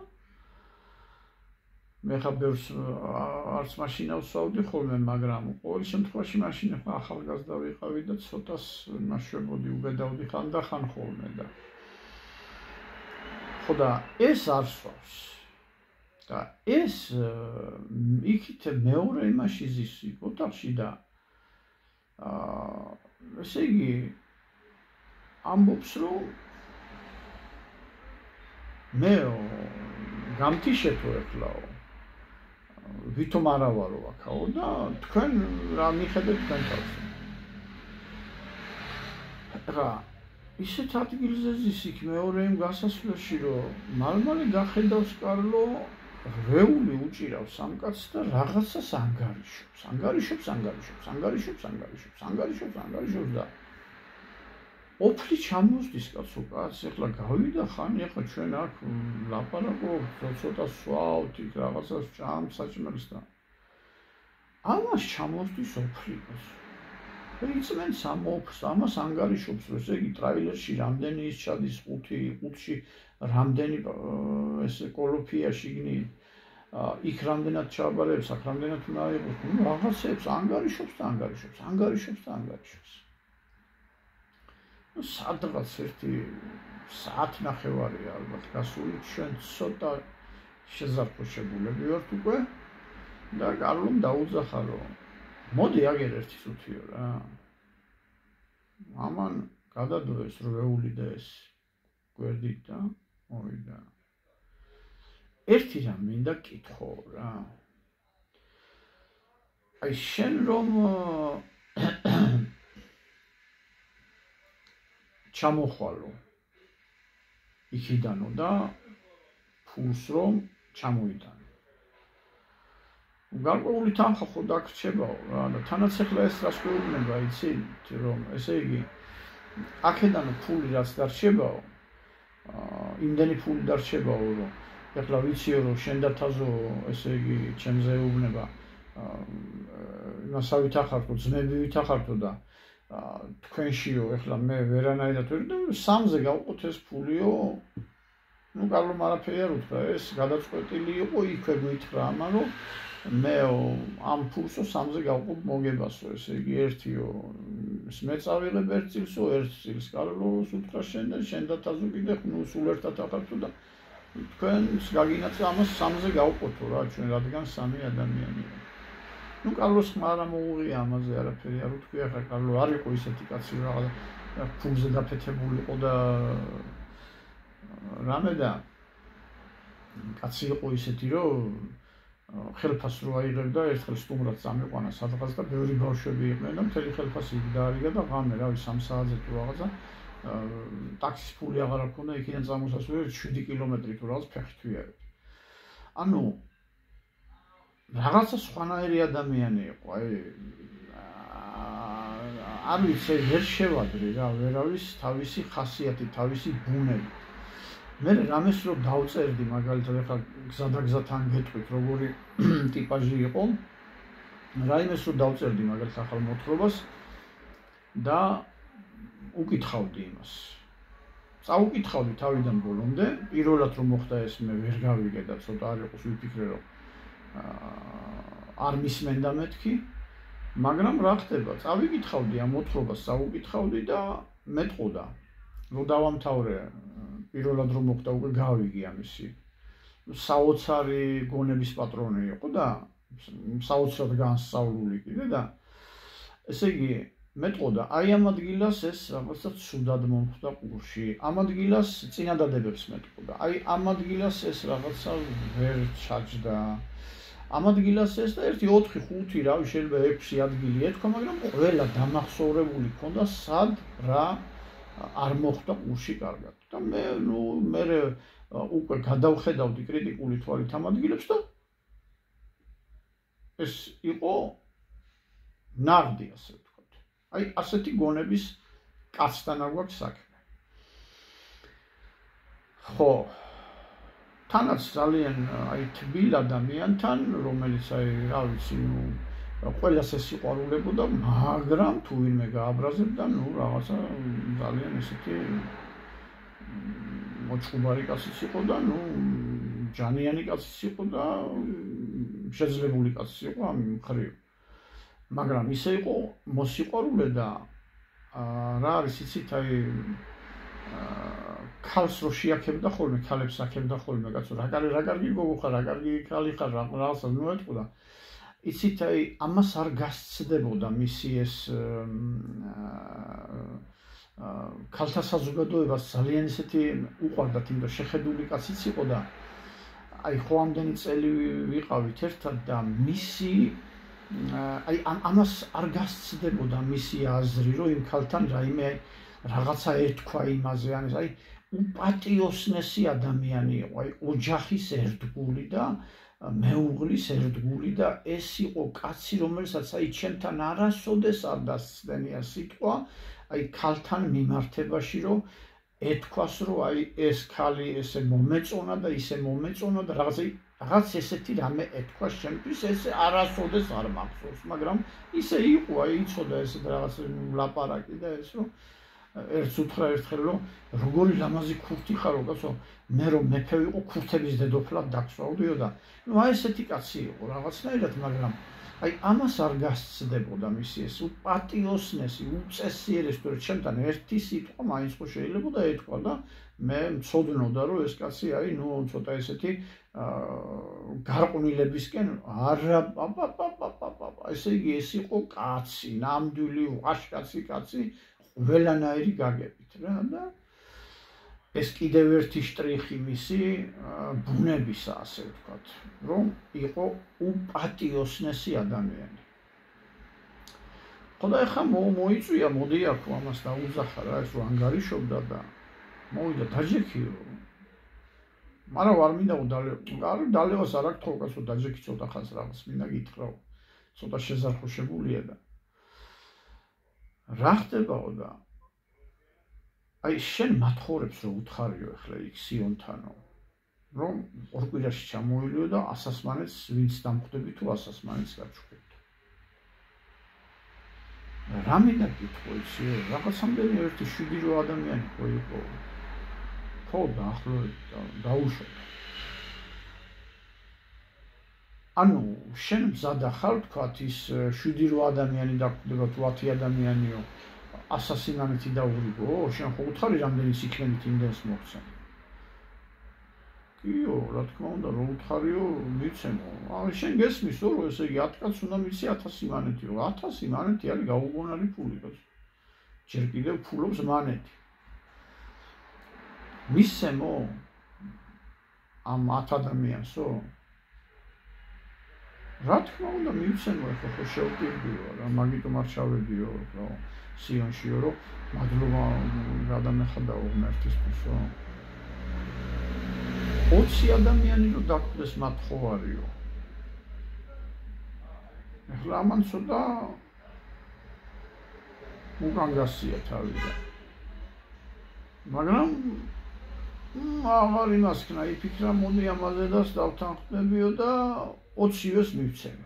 მე ხა ბევრს არც მაშინა ვსვავდი ხოლმე მაგრამ ყოველ შემთხვევაში მაშინ ახლა ახალგაზრდა ვიყავი და ცოტას ნაშვებოდი უბედავდი ხანდახან ხოლმე და ხო და ეს არ სვავს და ეს იქით მეორე იმაში ზის ოთახში და ესე იგი ამბობს რომ მე გამთიშეთო ეხლაო ვითომ არა ვარო აქაო და თქვენ რა მიხედეთ თქვენ თავს რა ისეთ ადგილზე ზის იქ მეორე იმ გასასვლელში რომ მალმალე გახედავს კარლო რეული უჭირავს ამ კაცს და რაღაცას ანგარიშობს და ოფლი ჩამოსდის კაცო კაც ეხლა გავიდა ხანი ეხლა ჩვენ აქ ლაპარაკობთ ცოტა სვავთ იქ რაღაცას ჭამთ საჭმელს და ამას ჩამოსდის ოფლი კაცო იწმენს ამ ოფს ამას ანგარიშობს რომ ესე იგი ტრაილერში რამდენი ის ჩადის ყუთში რამდენი ესე კოლოფია შიგნით იქ რამდენად ჩაბარებს აქ რამდენად უნდა იყოს ნუ რაღაცებს ანგარიშობს სადღაც ერთი საათნახევარია ალბათ გასული ჩვენ ცოტა შეზარქოშებულები ვართ უკვე და კარლომ დაუძახა რომ მოდი აგერ ერთი წუთიო რა ამან გადადოეს რვეული და ეს გვერდით და მოვიდა ერთი რამ მინდა კითხო რა აი შენ რომ ჩამოხვალო იქიდანო და ფულს რომ ჩამოიტანო გარკვეული თანხა ხო დაგრჩებაო რა და თანაც ახლა ეს რას გვეუბნება იცით რომ ესე იგი აქედან ფული რაც დარჩებაო იმდენი ფული დარჩებაო რომ ახლა ვიციო რომ შენ დათაზო ესე იგი ჩემზე ეუბნება იმასავით ახართო ძმები ვითახართო და თქვენშიო ახლა მე ვერანაირად ვერ და სამზე გავყოთ ეს ფულიო ნუ კარლომ არაფერი არ უთხრა ეს გადაწყვეტილი იყო იქვე გითხრა ამან რომ მე ამ ფულსო სამზე გავყოთ მოგებასო ესე იგი ერთიო მე წავიღებ ერთ წილსო ერთ წილს კარლოს უთხრა შენ დათაზო კიდე ნუ სულ ერთად ახართო და თქვენს გაგინაცა ამას სამზე გავყოთო რა ჩვენ რადგან სამი ადამიანია ნუ კარლოს ხმარა მოუღია ამაზე არაფერი არ უთქვი ახლა კარლო არ იყო ისეთი კაცი რაღაც ფულზე დაფეთებული იყო და რამე და კაცი იყო ისეთი რომ ხელფას რო აიღებდა ერთხელ სტუმრად წამიყვანა სადღაც და ბევრი ბავშვები იყვნენ და მთელი ხელფასი დაარიგა და ღამე რავი 3 საათზე თუ რაღაცა ტაქსის ფული აღარ აქვს იქიდან წამოსასვლელი 7 კილომეტრი თუ რაღაც ფეხით ვიარეთ ანუ რაღაცა სხვანაირი ადამიანი იყო აი არ ვიცი ვერ შევადრი რა ვერავის თავისი ხასიათი თავისი ბუნები მე რამეს რო დავწერდი მაგალითად ახლა გზადაგზათან გეტყვით როგორი ტიპაჟი იყო რაიმეს რო დავწერდი მაგალითად ახალ მოთხრობას და უკითხავდი იმას წაუკითხავდი თავიდან ბოლომდე პირველად რომ მოხდა ეს მე ვერ გავიგე და ცოტა არ იყოს ვიფიქრე რომ არ მისმენდა მეთქი მაგრამ რა ხდება წავიკითხავდი ამ მოთხრობას წაუკითხავდი და მეტყოდა რო დავამთავრე პირველად რომ მოხდა უკვე გავიგი ამისი საოცარი გონების პატრონი იყო და საოცრად განსწავლული კიდე და ესე იგი მეტყოდა აი ამ ადგილას ეს რაღაცა ცუდად მომხდა ყურში ამ ადგილას წინადადებებს მეტყოდა აი ამ ადგილას ეს რაღაცა ვერ ჩაჯდა ამ ადგილას ეს და 1 4 5 რავი შეიძლება 6 ადგილი ეთქვა მაგრამ ყველა დამახსოვრებული ქონდა სად რა არ მოხდა ყურში კარგად და მე უკვე გადავხედავდი კრიტიკული თვალით ამ ადგილებს და ეს იყო ნაღდი ასე ვთქვათ. აი ასეთი გონების კაცთან არ გვაქვს საქმე. ხო, თანაც ძალიან აი თბილ ადამიანთან, რომელიც აი რა ვიცი, ყველას ეს სიყვარულებოდა, მაგრამ თუ ვინმე გააბრაზებდა, რაღაცა ძალიან ესეთი მოჭუბარი კაციც იყო და ჯანიანი კაციც იყო და შეძლებული კაციც იყო ამ მხრივ. მაგრამ ისე იყო მოსიყვარულე და რა არის იცით აი ქალს რო შეაქებდა ხოლმე, ქალებს აქებდა ხოლმე კაცო, რა კარგი გოგო ხარ, რა კარგი ქალი ხარ, რაღაცა ეტყოდა. იცით აი ამას არ გასცდებოდა მისი ეს ქალთა საზოგადოებას ძალიან ისეთი უყვარდათ, იმიტომ შეხედული კაციც იყო და აი ხო ამდენი წელი ვიყავით ერთად და მისი აი ამას არ გასცდებოდა მისი აზრი, რომ იმ ქალთან რაიმე რაღაცა ეთქვა იმაზე, აი უპატიოსნესი ადამიანი იყო, აი ოჯახის ერთგული და მეუღლის ერთგული და ეს იყო კაცი, რომელსაც აი ჩემთან არასოდეს არ დასცდენია სიტყვა, აი ქალთან მიმართებაში, რომ ეთქვას, რომ აი ეს ქალი ესე მომეწონა და ისე მომეწონა და რაღაც ესეთი რამე ეთქვა შემთვის, ეს არასოდეს არ მახსოვს, მაგრამ ისე იყო, აი იცოდა ეს რაღაც ლაპარაკი და ეს რომ ერთს უთხრა ერთხელ რომ როგორი ლამაზი ქურთი ხარო კაცო, მე რომ მეფე ვიყო ქურთების დედოფლად დაქსვავდიო და აი ესეთი კაცი იყო რაღაცნაირად, მაგრამ აი ამას არ გასცდებოდა მისი ეს უპატიოსნესი, უწესიერესი, თორე ჩემთან ერთი სიტყვა მაინც ხო შეიძლება და ეთქვა და მე მცოდნოდა რომ ეს კაცი აი ცოტა ესეთი გარყვნილებისკენ არა ესე იგი ეს იყო კაცი, ნამდვილი ვაშკაცი კაცი ყველანაირი გაგებით რა და ეს კიდევ ერთი შტრიხი მისი ბუნებისა, ასე ვთქვათ, რომ იყო უპატიოსნესი ადამიანი. ხო და ეხლა მოიწვია, მოდი აქ ამას დაუძახა რა, ეს რომ ანგარიშობდა და მოვიდა დაჯექიო. მაგრამ არ მინდა დალევას არ აქ თქო კაცო, დაჯექი ცოტა ხანს რაღაც მინდა გითხრა, ცოტა შეზარხოშებულია და რა ხდებაო და აი შენ მათხოვრებს რომ უთხარიო ახლა იქ სიონთანო რომ ორ კვირაში ჩამოილიო და ასასმანეთს ვინც დამხვდები თუ ასასმანეთს გაჩუქებთ რა მინდა გითხო იცი რაღაცამდენი 1-7 ადამიანი ხო იყო ხო დაახლოებით დაუშვათ ანუ შენ მზადა ხარ თქვათ ის 7-8 ადამიანი დაგვდება თუ 10 ადამიანიო ასასინამეთი დაურიგო შენ ხო უთხარი რამდენი სიქმენით იმდენს მოხსენ კიო რა თქმა უნდა რომ უთხარიო მიცემო აი შენ გესმისო რომ ესე იგი 10 კაცს უნდა მიცი 1000 იმანეთი რომ 1000 იმანეთი არის გაუგონარი ფული ჯერ კიდევ ფულობს მანეთი მისცემო ამ 10 ადამიანსო რა თქმა უნდა მივცემო ხო შევტირდიო რა მაგიტომ არ ჩავედიო რა სიონშიო რომ მადლობა გადამეხადაო ღმერთისთვისო 20 ადამიანი რო დაკვდეს მათ ხო არისო ახლა ამან ცოტა უგანგასია თავიდან მაგრამ აღარ იმასქნა იფიქრა მოდი ამაზე და დავთანხმდებიო და 20-ს მივცემ.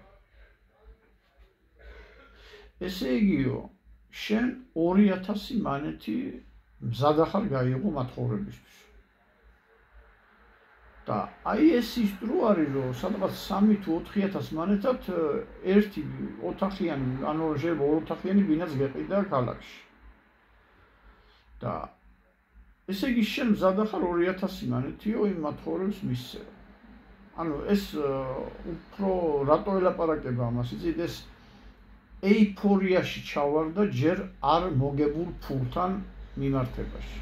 ესე იგიო, შენ 2000 მანეთი მზად ახარ გაიღო მათხოვრებისთვის. და აი ეს ის დრო არის რომ სადღაც 3 თუ 4000 მანეთად ერთი ოთახიანი, ანუ შეიძლება 2 ოთახიანი ბინაც გეყიდა ქალაქში. და ესე იგი შენ მზად ახარ 2000 მანეთიო იმ მათხოვრებს მისცევა. ანუ ეს უფრო რატო ელაპარაკება ამას, იცით ეს ეიფორიაში ჩავარ და ჯერ არ მოგებულ ფულთან მიმართებაში.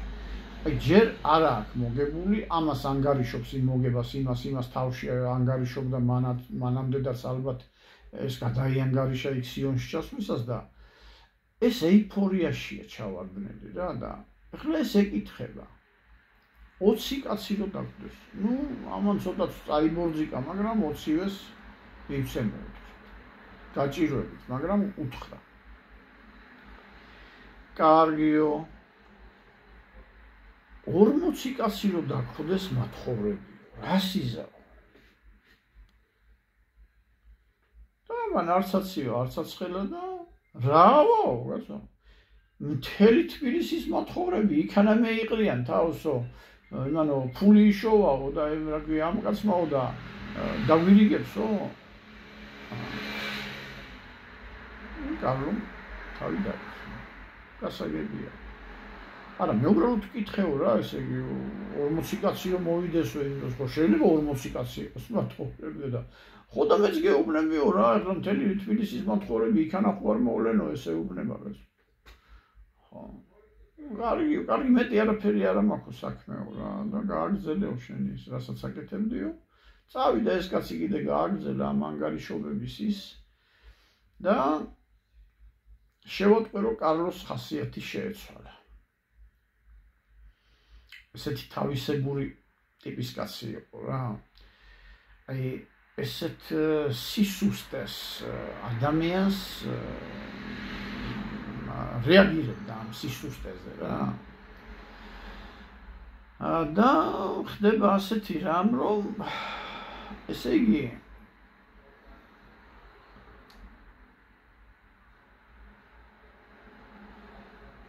აი ჯერ არ აქვს მოგებული, ამას ანგარიშობს იმ მოგებას, იმას თავში ანგარიშობდა მანამდეაც ალბათ ეს გადაიანგარიშა იქ სიონში ჩასვლისას და ეს ეიფორიაშია ჩავარდნელი რა და ახლა ეს ეკითხება 20 კაცი რო დაგვდეს. ნუ ამან ცოტა წაიბორძიკა, მაგრამ 20-ვეს მივცემოთ. გაჭირვებით, მაგრამ უთხრა. კარგიო. 40 კაცი რო დაგხვდეს მათხოვრებიო. რა სიზაო? და მან არცაციო, არცაცხელა და რავო, გასო. მთელი თბილისის მათხოვრები იქანამე იყრიან თავსო. იმანო ფული იშოვაო და რა ქვია ამ კაცმაო და დაგვირიგებსო. კარლომ თავი დაიწყო. გასაგებია. არა, მე უბრალოდ ვკითხეო რა, ესე იგი 40 კაცი რომ მოვიდესო იმას, ხო შეიძლება 40 კაცი იყოს მათხოვრები და ხო და მეც გეუბნებიო რა, ახლა მთელი თბილისის მათხოვრები იქანა ხო არ მოვლენო ესე უბნება ეს. ხო. კარგი მეტი არაფერი არ მაქვს საქმეო რა და გააგრძელეო შენ ის რასაც აკეთებდიო. წავიდა ეს კაცი კიდე გააგრძელა ამ ანგარიშობების ის და შევატყვე რომ კარლოს ხასიათი შეეცვალა. ესეთი თავისებური ტიპის კაცი იყო რა. აი ესეთ სისუსტეს ადამიანს რეაგირებდა ამ სისუსტეზე რა. და ხდება ასეთი რამ რომ ესე იგი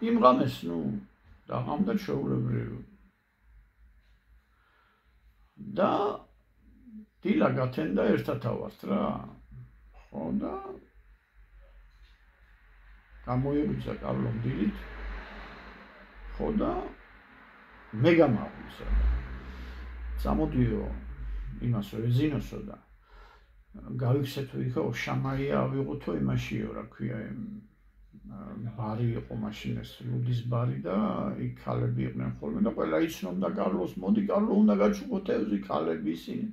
იმღამეს ნუ დაღამდა ჩვეულებრივ და დილა გათენდა ერთად ავართ რა. ხო და გამოიღვიძა კარლომ დილით. ხო და მე გამაღვიძა. წამოდიო იმასო ეზინოსო და გავიქცეთო იქო შამაია ავიღოთო იმაშიო რა ქვია ბარი იყო მაშინ ეს ლუდის ბარი და იქ ქალები იყვნენ ხოლმე და ყველა იცნობდა კარლოს, მოდი კარლო უნდა გაჩუქოთ ევზი ქალები ისინი.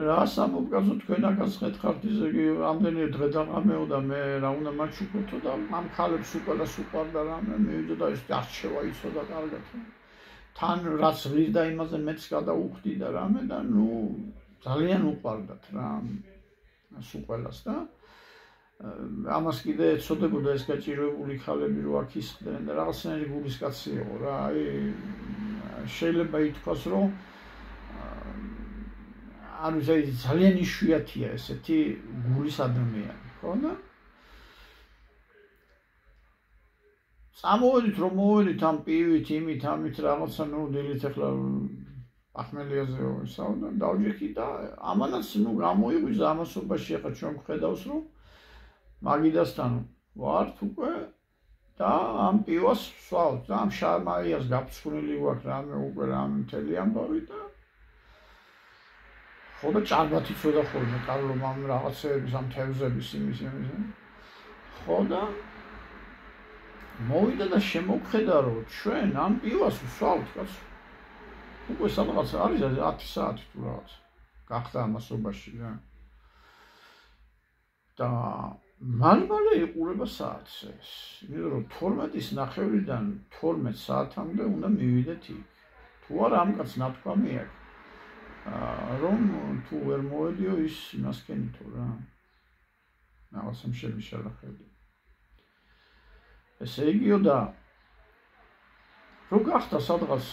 რა სამობგაზო თქვენ აქაც ხეთხართ ისე ამდენი დღე დაღამეო და მე რა უნდა მაჩუქოთო და ამ ქალებს უკვე სუყვარდა რამე მივიდა და ეს არჩევა იცოდა კარგად. თან რაც ვრიდა იმაზე მეც გადაუხვდი და რამე და ნუ ძალიან უყვარდათ რა სუყველას და ამას კიდე ეცოდებოდა ეს გაჭირვებული ქალები რო აქ ისხდნენ და რაღაცნაირი გულისკაცი იყო რა. აი შეიძლება ითქვას რომ არ ვიცი ძალიან იშვიათია ესეთი გულის ადამიანი, ხო და წამოვედით რომ მოვედით ამ პივით, იმით, ამით რაღაცა ნუ დილით ახლა ახმელიაზეო ისაო და დავჯექი და ამანაც ნუ გამოიღვიძა ამასობაში ახლა ჩვენ გვხედავს რომ მაგიდასთან ვართ უკვე და ამ პივას ვსვავთ და ამ შამაიას გაფრთხილებული გვაქვს რამე უკვე რამე მთელი ამბავი და ხო და ჭარბათი წოდა ხოლმე კარლომ ამ რაღაცეების ამ თევზების იმის ხო და მოვიდა და შემოგხედა რომ ჩვენ ამ პივას ვსვავთ კაცო უკვე სადღაც არის 10 საათი თუ რაღაც გახდა ამასობაში რა და მალე იყურება საათს ეს იმიტომ რომ 12-ის ნახევრიდან 12 საათამდე უნდა მივიდეთ იქ თუ არა ამ კაცს ნათქვამი აქვს რომ თუ ვერ მოედიო ის მასკენითო რა რაღაცამ შემიშალახები ესე იგიო და რო გახდა სადღაც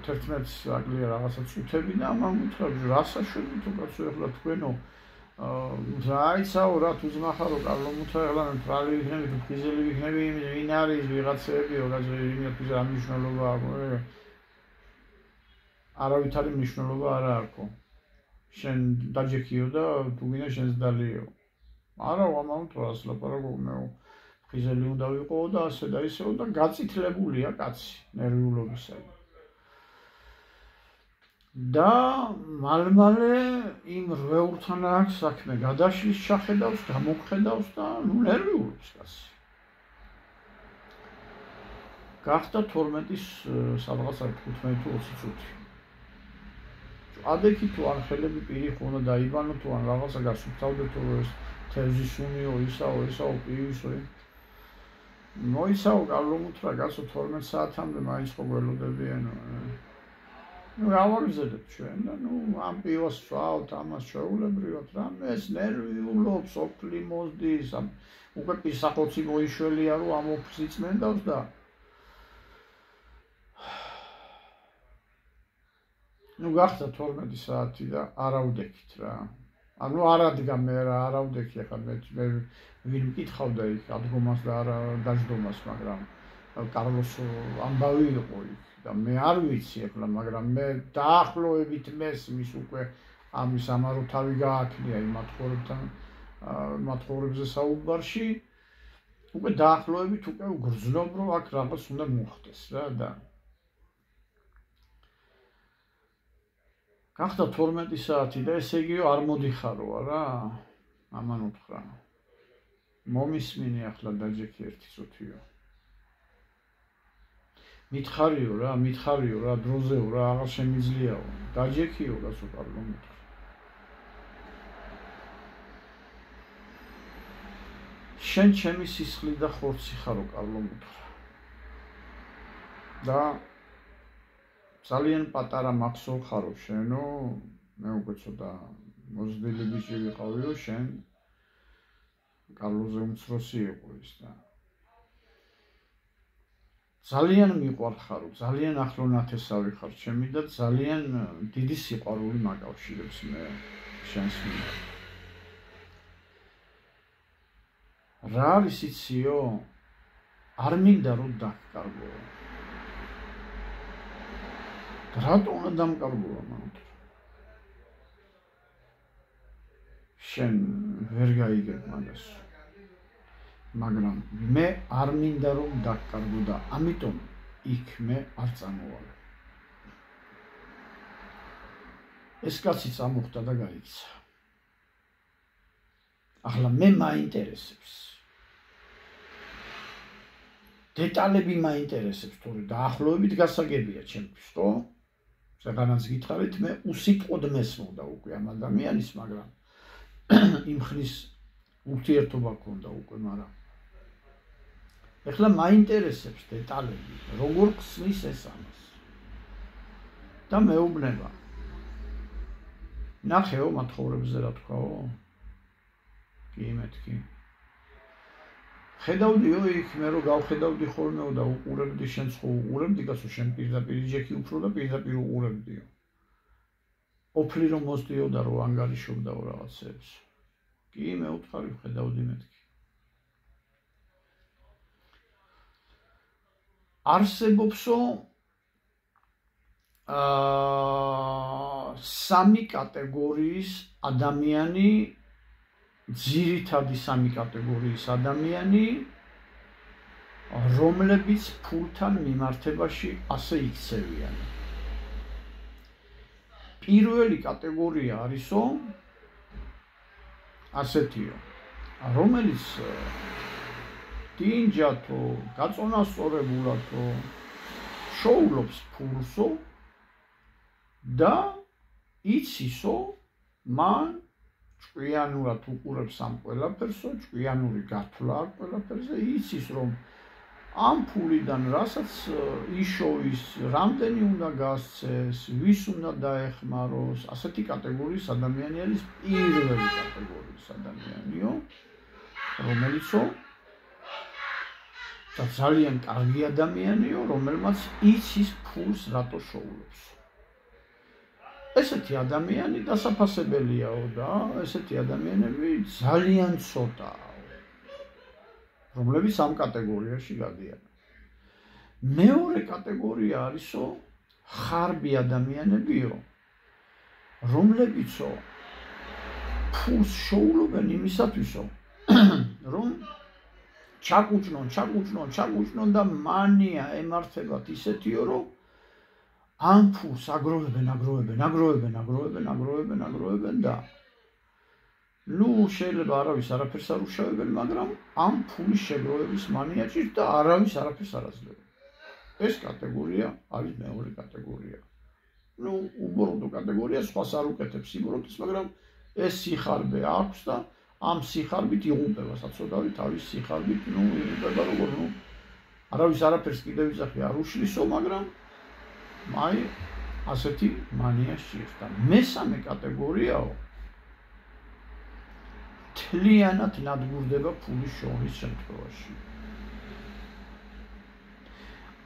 11 აგლია რაღაცა წუთები და ამან უთხრა რა საშუალებით თუ კაცო ახლა თქვენო რაიცაო რა თუ ზნახარო კარლო მუთხრა მთრალი ვიქნები თუ ფიზელი ვიქნები ვინ არის ვიღაცებიო კაცო იმის რა მნიშვნელობა აქვს არავითარი მნიშვნელობა არ აქვს შენ დაჯექიო და თუ გინდა შენს დალიო არა ამან თორას ლაპარაკობ მე ხიზელი უნდა ვიყო და ასე და ისე და გაწითლებულია კაცი ნერვიულობისაგან. და მალმალე იმ რვეულთან აქვს საქმე, გადაშლის ჩახედავს, გამოგხედავს და ნერვიულობს კაცი. გახდა 12-ის სადღაც 15 თუ 20 წუთი. ადექი თუ არ ხელები პირი ხონა დაიბანო თუ ან რაღაცა გასუფთავდე თუ ეს თევზის უნიო ისაო პირისო მოისაო გალომუთრა გასო 12 საათამდე მაინც ხო გველოდებიანო გავაგზავნეთ ჩვენ და ამ პივას ვსვავთ ამას შეულებრივად რამე ეს ნერვიულობს ოფლი მოსდის უკვე პირსახოცი მოიშველია რომ ამ ოფლს იწმენდავს და გახდა 12 საათი და არავდექით რა. ანუ არადგა მე რა არავდექი ახლა მე ვინ მკითხავდა იქ ადგომას და არა დაждომას, მაგრამ კარლოს ამბავი იყო იქ და მე არ ვიცი ახლა, მაგრამ მე დაახლოებით მის უკვე ამის ამარო თავი გააქმნია იმ მათხოვრებზე საუბარში. უკვე დაახლოებით უკვე გრძნობ რომ აქ რაღაც უნდა მოხდეს რა და გახდა 12 საათი და ესე იგი არ მოდიხარო რა. ამან უთხრა. მომისმინე ახლა დაჯექი ერთი წუთიო. მითხარიო რა, დროზეო რა, აღარ შემიძლიაო. დაჯექიო გასო კარლო მითხრა. შენ ჩემი სისხლი და ხორცი ხარო კარლო მითხრა. და ძალიან პატარა მაქსო ხარო შენო, მე უკვე ცოტა მოზრდილი ბიჭი ვიყავიო შენ კარლოზე უმცროსი იყო ის და ძალიან მიყვარხარო, ძალიან ახლო ნათესავი ხარ ჩემი და ძალიან დიდი სიყვარული მაკავშირებს მე შენს მიმართ. რა არის იციო? არ მინდა რომ დაგკარგო. რატო უნდა დამკარგოა მან? შენ ვერ გაიგებ მაგას. მაგრამ მე არ მინდა რომ დაგკარგო და ამიტომ იქ მე არ წამოვალ. ეს კაცი წამოხდა და გაიქცა. ახლა მე მაინტერესებს. დეტალები მაინტერესებს, თორე დაახლოებით გასაგებია ჩემთვის, ხო? საგანაც გითხარით, მე უსიტყვოდ მესმოდა უკვე ამ ადამიანის, მაგრამ იმ ხნის ურთიერთობა ქონდა უკვე, მაგრამ ეხლა მაინტერესებს დეტალები, როგორ ხსნის ეს ამას. და მეუბნება. ნახეო მათხოვრებზე რა თქვაო? კი მეთქი. ხედავდიო იქ მე რომ გავხედავდი ხოლმეო და უყურებდი შენს ხო უყურებდი კაცო შენ პირდაპირ ჯექი უფრო და პირდაპირ უყურებდიო. ოფლი რომ მოსდიო და რომ ანგარიშობდაო რაღაცებს. კი მე უთხარი ხედავდი მეთქი. არსებობსო სამი კატეგორიის ადამიანი ძირითადი სამი კატეგორიის ადამიანი, რომლებიც ფულთან მიმართებაში ასე იქცევიან. პირველი კატეგორია არისო ასეთიო, რომელიც დინჯათო, გაწონასწორებულათო, შოულობს ფულსო და იცისო მან ჭკვიანურად უყურებს ამ ყველაფერსო, ჭკვიანური გათვლა აქვს ყველაფერზე, იცის რომ ამ ფულიდან რასაც იშოვის, რამდენი უნდა გასცეს, ვის უნდა დაეხმაროს, ასეთი კატეგორიის ადამიანი არის პირველი კატეგორიის ადამიანიო, რომელიცო და ძალიან კარგი ადამიანიო, რომელმაც იცის ფულს რატო შოულობს. ესეთი ადამიანი დასაფასებელიაო და ესეთი ადამიანები ძალიან ცოტაა, რომლებიც ამ კატეგორიაში გადიან. მეორე კატეგორია არისო ხარბი ადამიანებიო, რომლებიცო ფულს შოულობენ იმისათვისო, რომ ჩაგუჭნონ და მანია ემართებათ ისეთიო, რომ ამ ფულს აგროვებენ და შეიძლება არავის არაფერს არ უშავებენ, მაგრამ ამ ფულის შეგროვების მანია ჭირს და არავის არაფერს არ აძლევენ. ეს კატეგორია არის მეორე კატეგორია. უბოროტო კატეგორია სხვას არ უკეთებს იბოროტეს, მაგრამ ეს სიხარბე აქვს და ამ სიხარბით იღუპება საწოდავი თავის სიხარბით, იღუპება როგორ, არავის არაფერს კიდევ ვიზახი არ უშლისო, მაგრამ აი ასეთი მანია ჭირს და მესამე კატეგორიაო თლიანად ნადგურდება ფულის შოვის შემთხვევაში.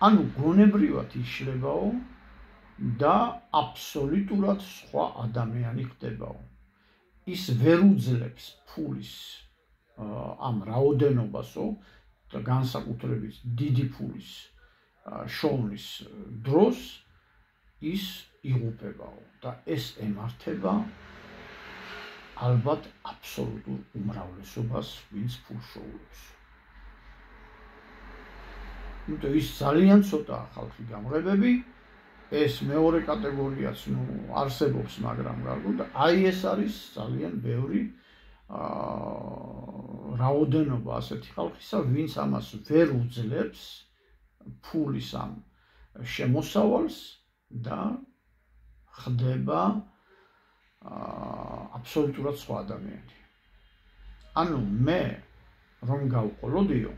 ანუ გონებრივად იშლებაო და აბსოლუტურად სხვა ადამიანი ხდებაო. ის ვერ უძლებს ფულის ამ რაოდენობასო და განსაკუთრებით დიდი ფულის შოვნის დროს ის იღუპებაო და ეს ემართება ალბათ აბსოლუტურ უმრავლესობას, ვინც ფულს შოულობს. ის ძალიან ცოტაა ხალხი გამღებები, ეს მეორე კატეგორიაც არსებობს, მაგრამ და აი ეს არის ძალიან ბევრი რაოდენობა ასეთი ხალხისა, ვინც ამას ვერ უძლებს ფულის ამ შემოსავალს და ხდება აბსოლუტურად სხვა ადამიანი. ანუ მე რომ გავყოლოდიო,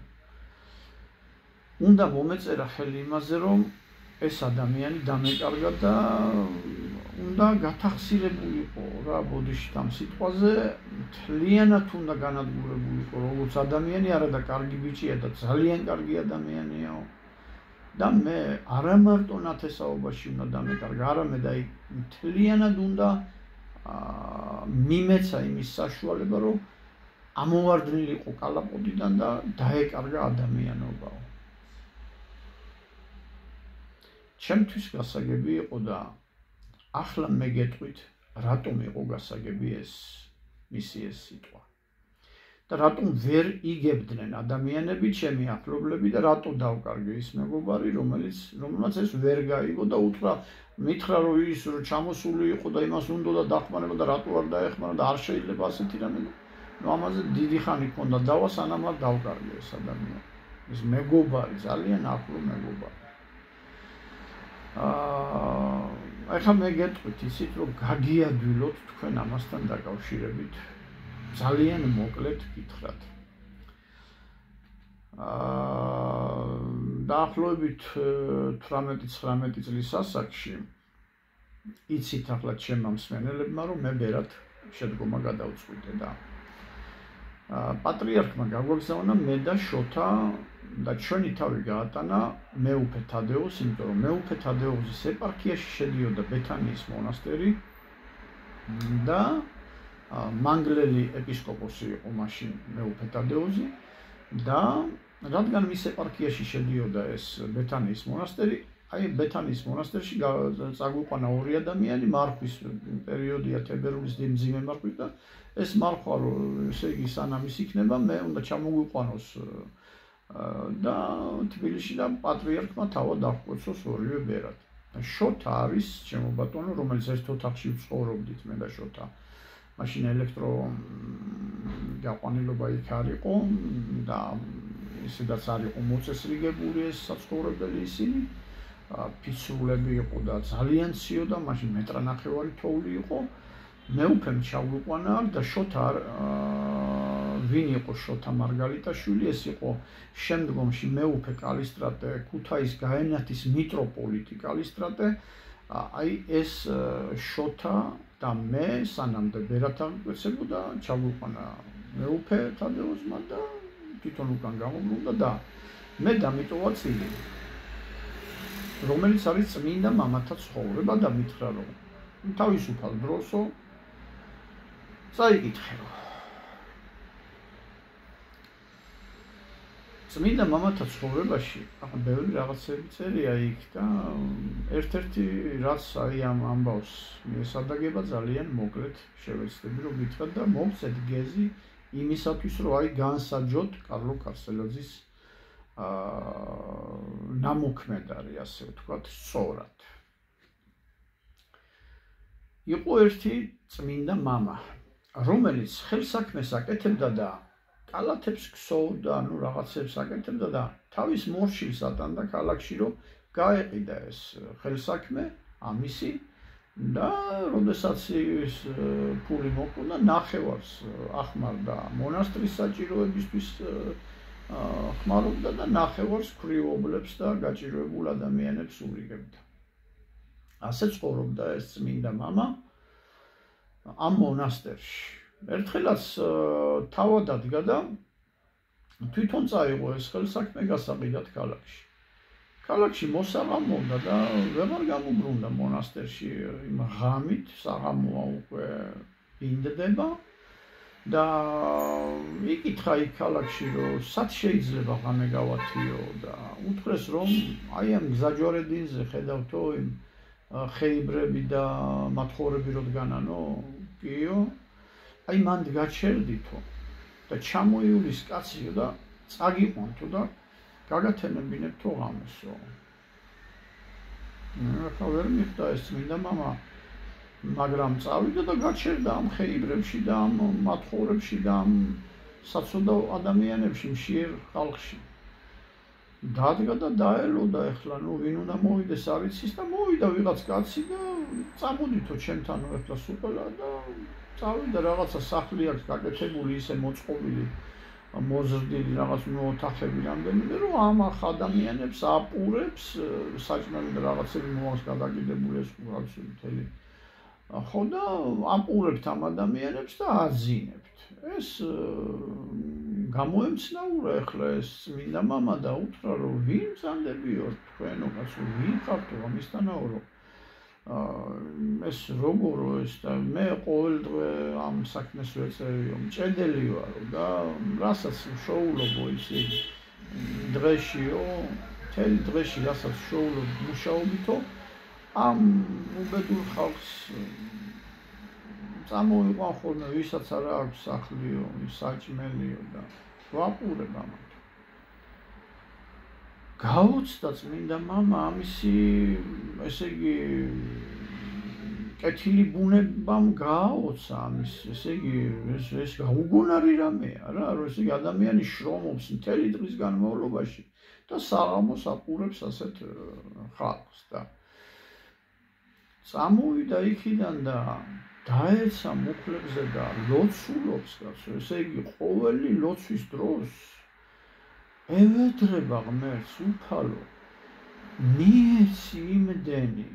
უნდა მომეწერა ხელი იმაზე, რომ ეს ადამიანი დამეკარგა და უნდა გათახსირებულიყო რა ბოდიში ამ სიტყვაზე, თლიანად უნდა განადგურებულიყო როგორც ადამიანი, არა და კარგი ბიჭია და ძალიან კარგი ადამიანიაო. და მე არა მარტო ნათესაობაში უნდა დამეკარგა, არამედ აი თლიანად უნდა მიმეცა იმის საშუალება, რომ ამოვარდნილიყო კალაპოტიდან და დაეკარგა ადამიანობაო. ჩემთვის გასაგები იყო და ახლა მე გეტყვით, რატომ იყო გასაგები ეს მისი ეს სიტყვა. და რატომ ვერ იგებდნენ ადამიანები, ჩემი ახლობლები და რატო დავკარგე ის მეგობარი, რომელმაც ეს ვერ გაიგო და მითხრა, რომ ის ჩამოსული იყო და იმას უნდა და დახმარება და რატო არ დაეხმარა და არ შეიძლება ასეთი რამე. ამაზე დიდი ხანი ქონდა დავა, სანამ არ დავკარგე ეს ადამიანი. ეს მეგობარი, ძალიან ახლო მეგობარი. ახლა მე გეტყვით ისიც, რომ გაგიადვილოთ თქვენ ამასთან დაკავშირებით ძალიან მოკლედ გითხრათ. დაახლოებით 18-19 წლის ასაკში იცით ახლა ჩემმა მსმენელებმა, რომ მე ბერად შედგომა გადავწყვიტე და პატრიარქმა გაგვაგზავნა მე და შოთა და ჩვენი თავი გაატანა მეუფე თადეოს, იმიტომ რომ მეუფე თადეოსის ეპარქიაში შედიოდა ბეთანიის მონასტერი და მანგლელი ეპისკოპოსი იყო მაშინ მეუფე თადეოსი და რადგან მის ეპარქიაში შედიოდა ეს ბეთანიის მონასტერი, აი ბეთანიის მონასტერში წაგვიყვანა ორი ადამიანი, მარხვის პერიოდია თებერვლის მძიმე მარხვის და ეს მარხვა, ესე იგი სანამ ის იქნება, მე უნდა ჩამოგვიყვანოს და თბილისში და პატრიარქმა თავად აღკვეცოს ორივე ბერად. შოთა არის ჩემო ბატონო, რომელიც ერთ ოთახში ვცხოვრობდით მე და შოთა. მაშინ ელექტრო გაყვანილობა იქ არ იყო და ისედაც არ იყო მოწესრიგებული ეს საცხოვრებელი ისინი. ფიცრულები იყო და ძალიან ციოდა, მაშინ მეტრანახევარი თოვლი იყო. მეუფემ ჩაგვიყვანა და შოთა ვინ იყო შოთა მარგალიტაშვილი, ეს იყო შემდგომში მეუფე კალისტრატე ქუთაის გაენათის მიტროპოლიტი კალისტრატე. აი ეს შოთა და მე სანამდე ბერად აღკვეცებოდა, ჩაგვიყვანა მეუფე თადეოსმა და თვითონ უკან გამობრუნდა და მე დამიტოვა წილი, რომელიც არის წმინდა მამათა ცხოვრება და მითხრა, რომ თავისუფალ დროსო წაიკითხე. წმინდა მამათა ცხოვრებაში ბევრი რაღაცები წერია იქ და ერთ-ერთი რაც აი ამ ამბავს მიესადაგება ძალიან მოკლედ შევეცდები რომ გითხრათ და მოგცეთ გეზი იმისათვის რომ აი განსაჯოთ კარლო კარსელაძის ნამოქმედარი, ასე ვთქვათ, სწორად. იყო ერთი წმინდა მამა, რომელიც ხელსაქმეს აკეთებდა და კალათებს ქსოვდა, ანუ რაღაცებს აკეთებდა და თავის მორჩილს ატანდა ქალაქში, რომ გაეყიდა ეს ხელსაქმე ამისი და როდესაც ის ფული მოკვდა, ნახევარს ახმარდა მონასტრის საჭიროებისთვის ხმარობდა და ნახევარს ქვრივობლებს და გაჭირვებულ ადამიანებს ურიგებდა. ასე ცხოვრობდა ეს წმინდა მამა ამ მონასტერში. ერთხელაც თავად ადგა და თვითონ წაიღო ეს ხელსაქმე გასაყიდად ქალაქში. ქალაქში მოსაღამოვდა და ვეღარ გამუბრუნდა მონასტერში იმ ღამით, საღამოა უკვე მინდდება და იკითხა იქ ქალაქში, რომ სად შეიძლება ღამე გავათიო და უთხრეს, რომ აი ამ გზაჯვარედინზე ხედავთო იმ ხეიბრები და მათხოვრები როდგანანო, კიო, აი მანდ გაჩერდითო და ჩამოივლის კაციო და წაგიყვანთო და გაგათენებინებთო ღამესო. ახლა ვერ მიხვდა ეს წმინდა მამა, მაგრამ წავიდა და გაჩერდა ამ ხეიბრებში და ამ მათხოვრებში და ამ საცოდავ ადამიანებში, მშიერ ხალხში. დადგა და დაელოდა ეხლა, ნუ ვინ უნდა მოვიდეს არ იცის და მოვიდა ვიღაც კაცი და წამოდითო ჩემთანო ეხლა სუყელა და წავიდა რაღაცა სახლი აქვს გაკეთებული ისე მოწყობილი მოზრდილი რაღაც მოოთახები რამდენიმე, რომ ამ ახ ადამიანებს აპურებს საჭმელი და რაღაცები მოაქვს გადაკიდებული ეს რაღაც მთელი. ხო და აპურებთ ამ ადამიანებს და აძინებთ. ეს გამოემცნაურა ეხლა ეს წმინდა მამა და უთხრა, რომ ვინ მზანდებიო თქვენო კაცო, ვინ ხართო ამისთანაო, ეს როგორო ეს და მე ყოველდღე ამ საქმეს ვეწევიო, მჭედელი ვარო და რასაც ვშოულობო ისე დღეშიო, მთელი დღეში რასაც ვშოულობ მუშაობითო, ამ უბედურ ხალხს წამოვიყვან ხოლმე, ვისაც არა აქვს სახლიო, საჭმელიო და ვაპურებ ამათ. გაუცდა წმინდა მამა ამისი, ესე იგი, კეთილი ბუნებამ გააოცა ამის, ესე იგი, ეს გაუგონარი რამეა რა, რომ ესე იგი ადამიანი შრომობს მთელი დღის განმავლობაში და საღამოს აპურებს ასეთ ხალხს და წამოვიდა იქიდან და დაეცა მუხლებზე და ლოცულობს კაცო, ესე იგი ყოველი ლოცვის დროს ევედრება ღმერთს უფალო, მიეცი იმდენი,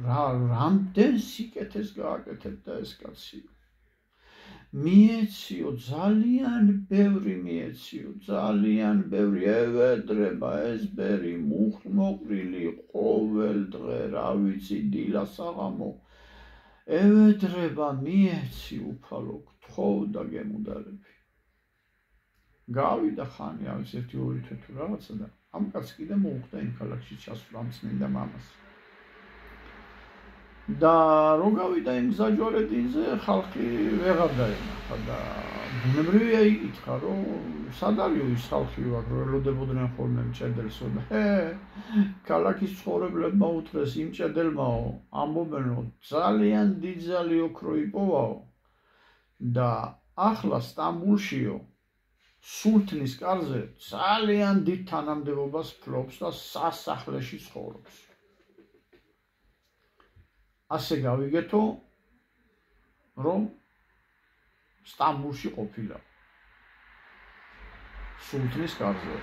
რამდენ სიკეთეს გააკეთებდა ეს კაცი. მიეციო, ძალიან ბევრი მიეციო, ძალიან ბევრი ევედრება ეს ბერი მუხლმოყრილი ყოველ დღე, რა ვიცი, დილა საღამო. ევედრება მიეცი უფალო, გთხოვდა გემუდარები. გავიდა ხანი არის 1-2 თვე თუ რაღაცა და ამ კაცს კიდე მოუხდა იმ ქალაქში ჩასვლა ამ წმინდა მამას. და რო გავიდა იმ გზაჯვარედინზე, ხალხი ვეღარ დაენახა და ბუნებრივია იკითხა, რომ სად არისო ის ხალხი ვარ, რომ ელოდებოდნენ ხოლმე მჭედელსო და ქალაქის ცხოვრებლებმა უთხრეს იმ მჭედელმაო, ამბობენ, რომ ძალიან დიდძალი ოქრო იპოვაო და ახლა სტამბულშიო სულთნის კარზე ძალიან დიდ თანამდებობას ფლობს და სასახლეში ცხოვრობს. ასე გავიგეთო, რომ სტამბულში ყოფილა სულთნის კარზე.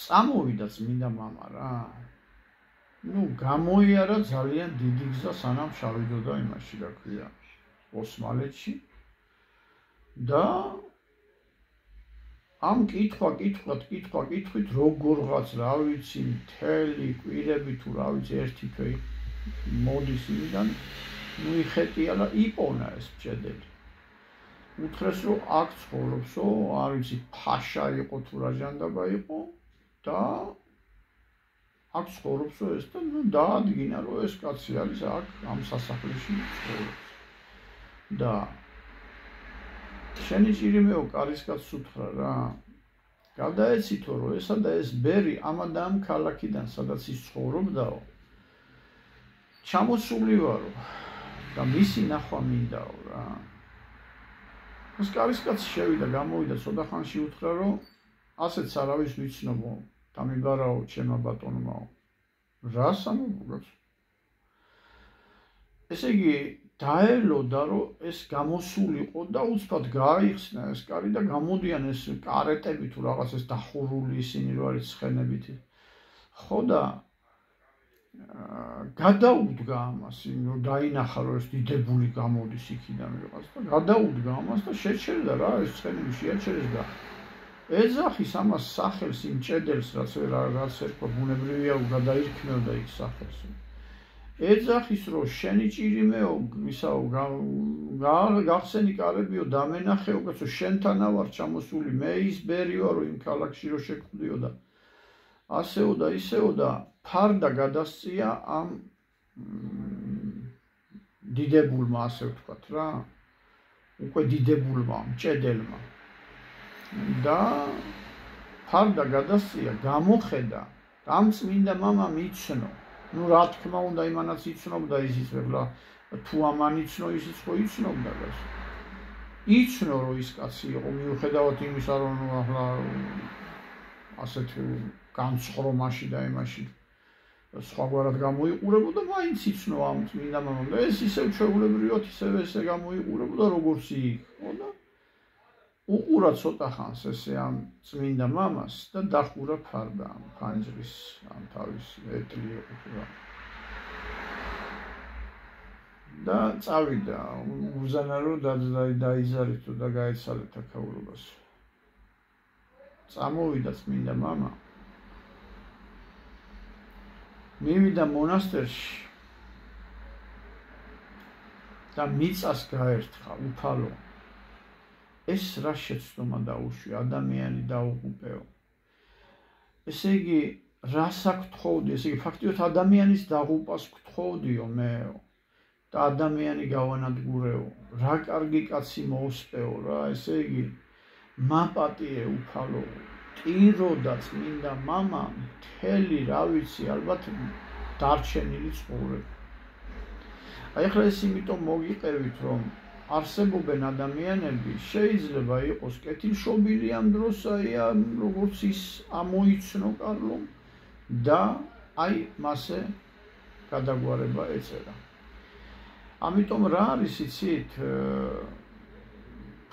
წამოვიდა წმინდა მამა რა. ნუ გამოიარა ძალიან დიდი გზა, სანამ შავიდოდა იმაში, რა ქვია, ოსმალეთში და ამ კითხვით როგორღაც, რა ვიცი, მთელი კვირები თუ რა ვიცი, ერთი თვე მოდის იმიდან, ნუ იხეტია და იპოვნა ეს მჭედელი. უთხრეს, რომ აქ ცხოვრობსო, არ ვიცი, ფაშა იყო თუ რა ჟანდაბა იყო და აქ ცხოვრობსო ეს და ნუ დაადგინა, რომ ეს კაცი არის აქ ამ სასახლეში ცხოვრობს. და შენი ჭირიმეო კარისკაცს უთხრა რა. გადაეცითო რომ ესა და ეს ბერი ამ და ამ ქალაქიდან სადაც ის ცხოვრობდაო. ჩამოსული ვარო და მისი ნახვა მინდაო რა. ეს კარისკაცი შევიდა, გამოვიდა ცოტა ხანში უთხრა რომ ასეც არავის ვიცნობო, დამიბარაო ჩემმა ბატონმაო. რას ამბობ? ესე იგი დაელოდა რომ ეს გამოსულიყო და უცბად გაიხსნა ეს კარი და გამოდიან ეს კარეტები თუ რაღაც ეს დახურული ისინი რო არის ცხენებითი. ხო და გადაუდგა ამას, რომ დაინახა რომ ეს დიდებული გამოდის იქიდან რაღაც და გადაუდგა ამას და შეჩერდა რა ეს ცხენები შეაჩერეს და ეძახის ამას სახელს იმ ჭედელს რაც ერქვა ბუნებრივია გადაირქმევდა იქ სახელს. ეძახის რომ შენი ჭირიმეო ისაო გახსენი კარებიო დამენახეო კაცო შენთანა ვარ ჩამოსული მე ის ბერი ვარო იმ ქალაქში რო შეკვდიო და ასეო და ისეო და ფარდა გადასწია ამ დიდებულმა ასე ვთქვათ რა უკვე დიდებულმა ჭედელმა და ფარდა გადასწია გამოხედა ამ წმინდა მამამ იცნო ну რა თქმა უნდა იმანაც იცნობდა ისიც ვერლა თუ ამან იცნო ისიც ხო იცნობდა გას იცნო რომ ის კაცი იყო მიუხედავად იმისა რომ ახლა ასეთ განცხრომაში და იმაში სხვაგვარად გამოიყურებოდა მაინც იცნო ამ წმინდა მამამ და ეს ისევ ჩვეულებრივად ისევ ესე გამოიყურებოდა როგორც იყო და უყურა ცოტა ხანს ესე ამ წმინდა მამას და დახურა ფარდა ამ ფანჯრის ამ თავის ეტლი იყო და წავიდა უზანა რომ დაიზარითო და გაეცალეთ აქაურობას წამოვიდა წმინდა მამა მივიდა მონასტერში და მიწას გაერთხა უფალო ეს რა შეცდომა დაუშვი ადამიანი დაუღუპეო ესე იგი რას აქ თხოვდი ესე იგი ფაქტიურად ადამიანის დაღუპას გთხოვდიო მეო და ადამიანი გავანადგურეო რა კარგი კაცი მოუსპეო რა ესე იგი მაპატიე უფალო ტირო და წმინდა მამა მთელი რა ვიცი ალბათ დარჩენილი ცხოვრება აი ახლა ეს იმიტომ მოგიყევით რომ არსებობენ ადამიანები შეიძლება იყოს კეთილშობილი ამ დროს აი როგორც ის ამოიცნო კარლომ და აი მასე გადაგვარება ეწერა ამიტომ რა არის იცით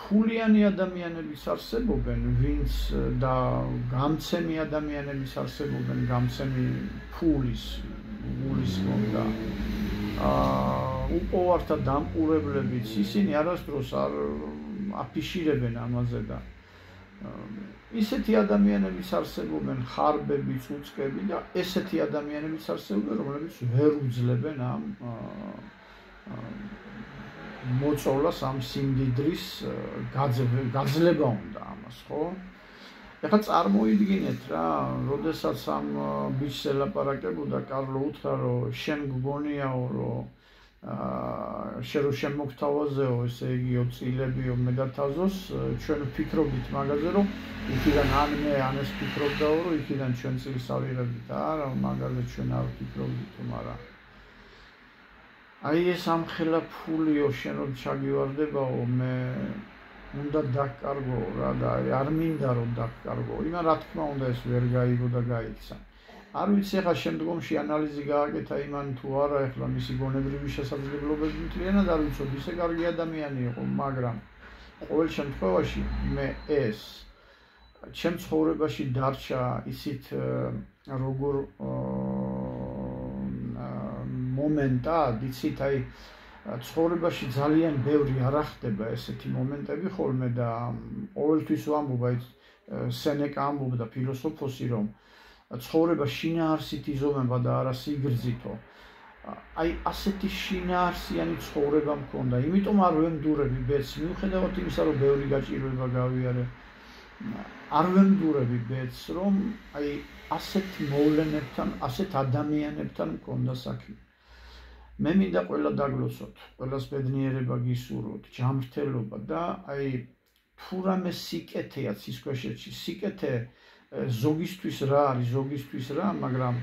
ფულიანი ადამიანებიც არსებობენ ვინც და გამცემი ადამიანებიც არსებობენ გამცემი ფულის მომდა უპოვართა დამყურებლებიც ისინი არასდროს არ აფიშირებენ ამაზე და ისეთი ადამიანებიც არსებობენ ხარბებიც უწყები და ესეთი ადამიანებიც არსებობენ რომლებიც ვერ უძლებენ ამ მოწოლას ამ სიმდიდრის გაძლება უნდა ამას ხო ეხლა წარმოიდგინეთ რა როდესაც ამ ბიჭს ელაპარაკებოდა კარლო უთხრა რომ შენ გგონიაო რომ შენ რო შემოგთავაზეო ესე იგიო წილებიო მე დათაზოს ჩვენ ვფიქრობთ მაგაზე რომ იქიდან ან მე ან ეს ვფიქრობდაო რომ იქიდან ჩვენ წილს ავიღებდით არა მაგაზე ჩვენ არ ვფიქრობდით მაგრამ აი ეს ამხელა ფულიო შენ რომ ჩაგივარდებაო მე უნდა დაკარგო რა და არ მინდა რომ დაკარგო იმან რა თქმა უნდა ეს ვერ გაიგო და გაიქცა არ ვიცი ახლა შემდგომში ანალიზი გააკეთა იმან თუ არა ახლა მისი გონებრივი შესაძლებლობები მთლიანად არ ვიცოდი ისე კარგი ადამიანი იყო მაგრამ ყოველ შემთხვევაში მე ეს ჩემ ცხოვრებაში დარჩა ისიც როგორ მომენტად იცით აი ცხოვრებაში ძალიან ბევრი არ ახდება ესეთი მომენტები ხოლმე და ყოველთვის ვამბობ აი სენეკა ამბობდა ფილოსოფოსი რომ ცხოვრება შინაარსით იზომება და არა სიგრძითო აი ასეთი შინაარსიანი ცხოვრება მქონდა იმიტომ არ ვემდურები ბედს მიუხედავად იმისა რომ ბევრი გაჭირვება გავიარე არ ვემდურები ბედს რომ აი ასეთ მოვლენებთან ასეთ ადამიანებთან მქონდა საქმე მე მინდა ყველა დაგლოცოთ ყველას ბედნიერება გისურვოთ ჯანმრთელობა და აი თუ რამე სიკეთეა ცისქვეშეთში, სიკეთე ზოგისთვის რა არის, ზოგისთვის რა, მაგრამ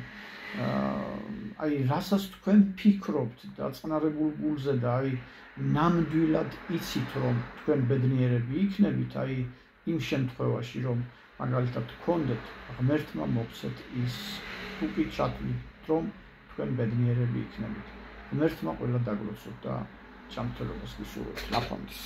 აი რასაც თქვენ ფიქრობთ დაწყნარებულ გულზე და აი ნამდვილად იცით რომ თქვენ ბედნიერები იქნებით, აი იმ შემთხვევაში რომ მაგალითად გქონდეთ ღმერთმა მოგცეთ ის თუკი ჩათვლით რომ თქვენ ბედნიერები იქნებით. ღმერთმა ყველა დაგლოცოთ და ჯანმრთელობას გისურვებთ. ნახვამდის.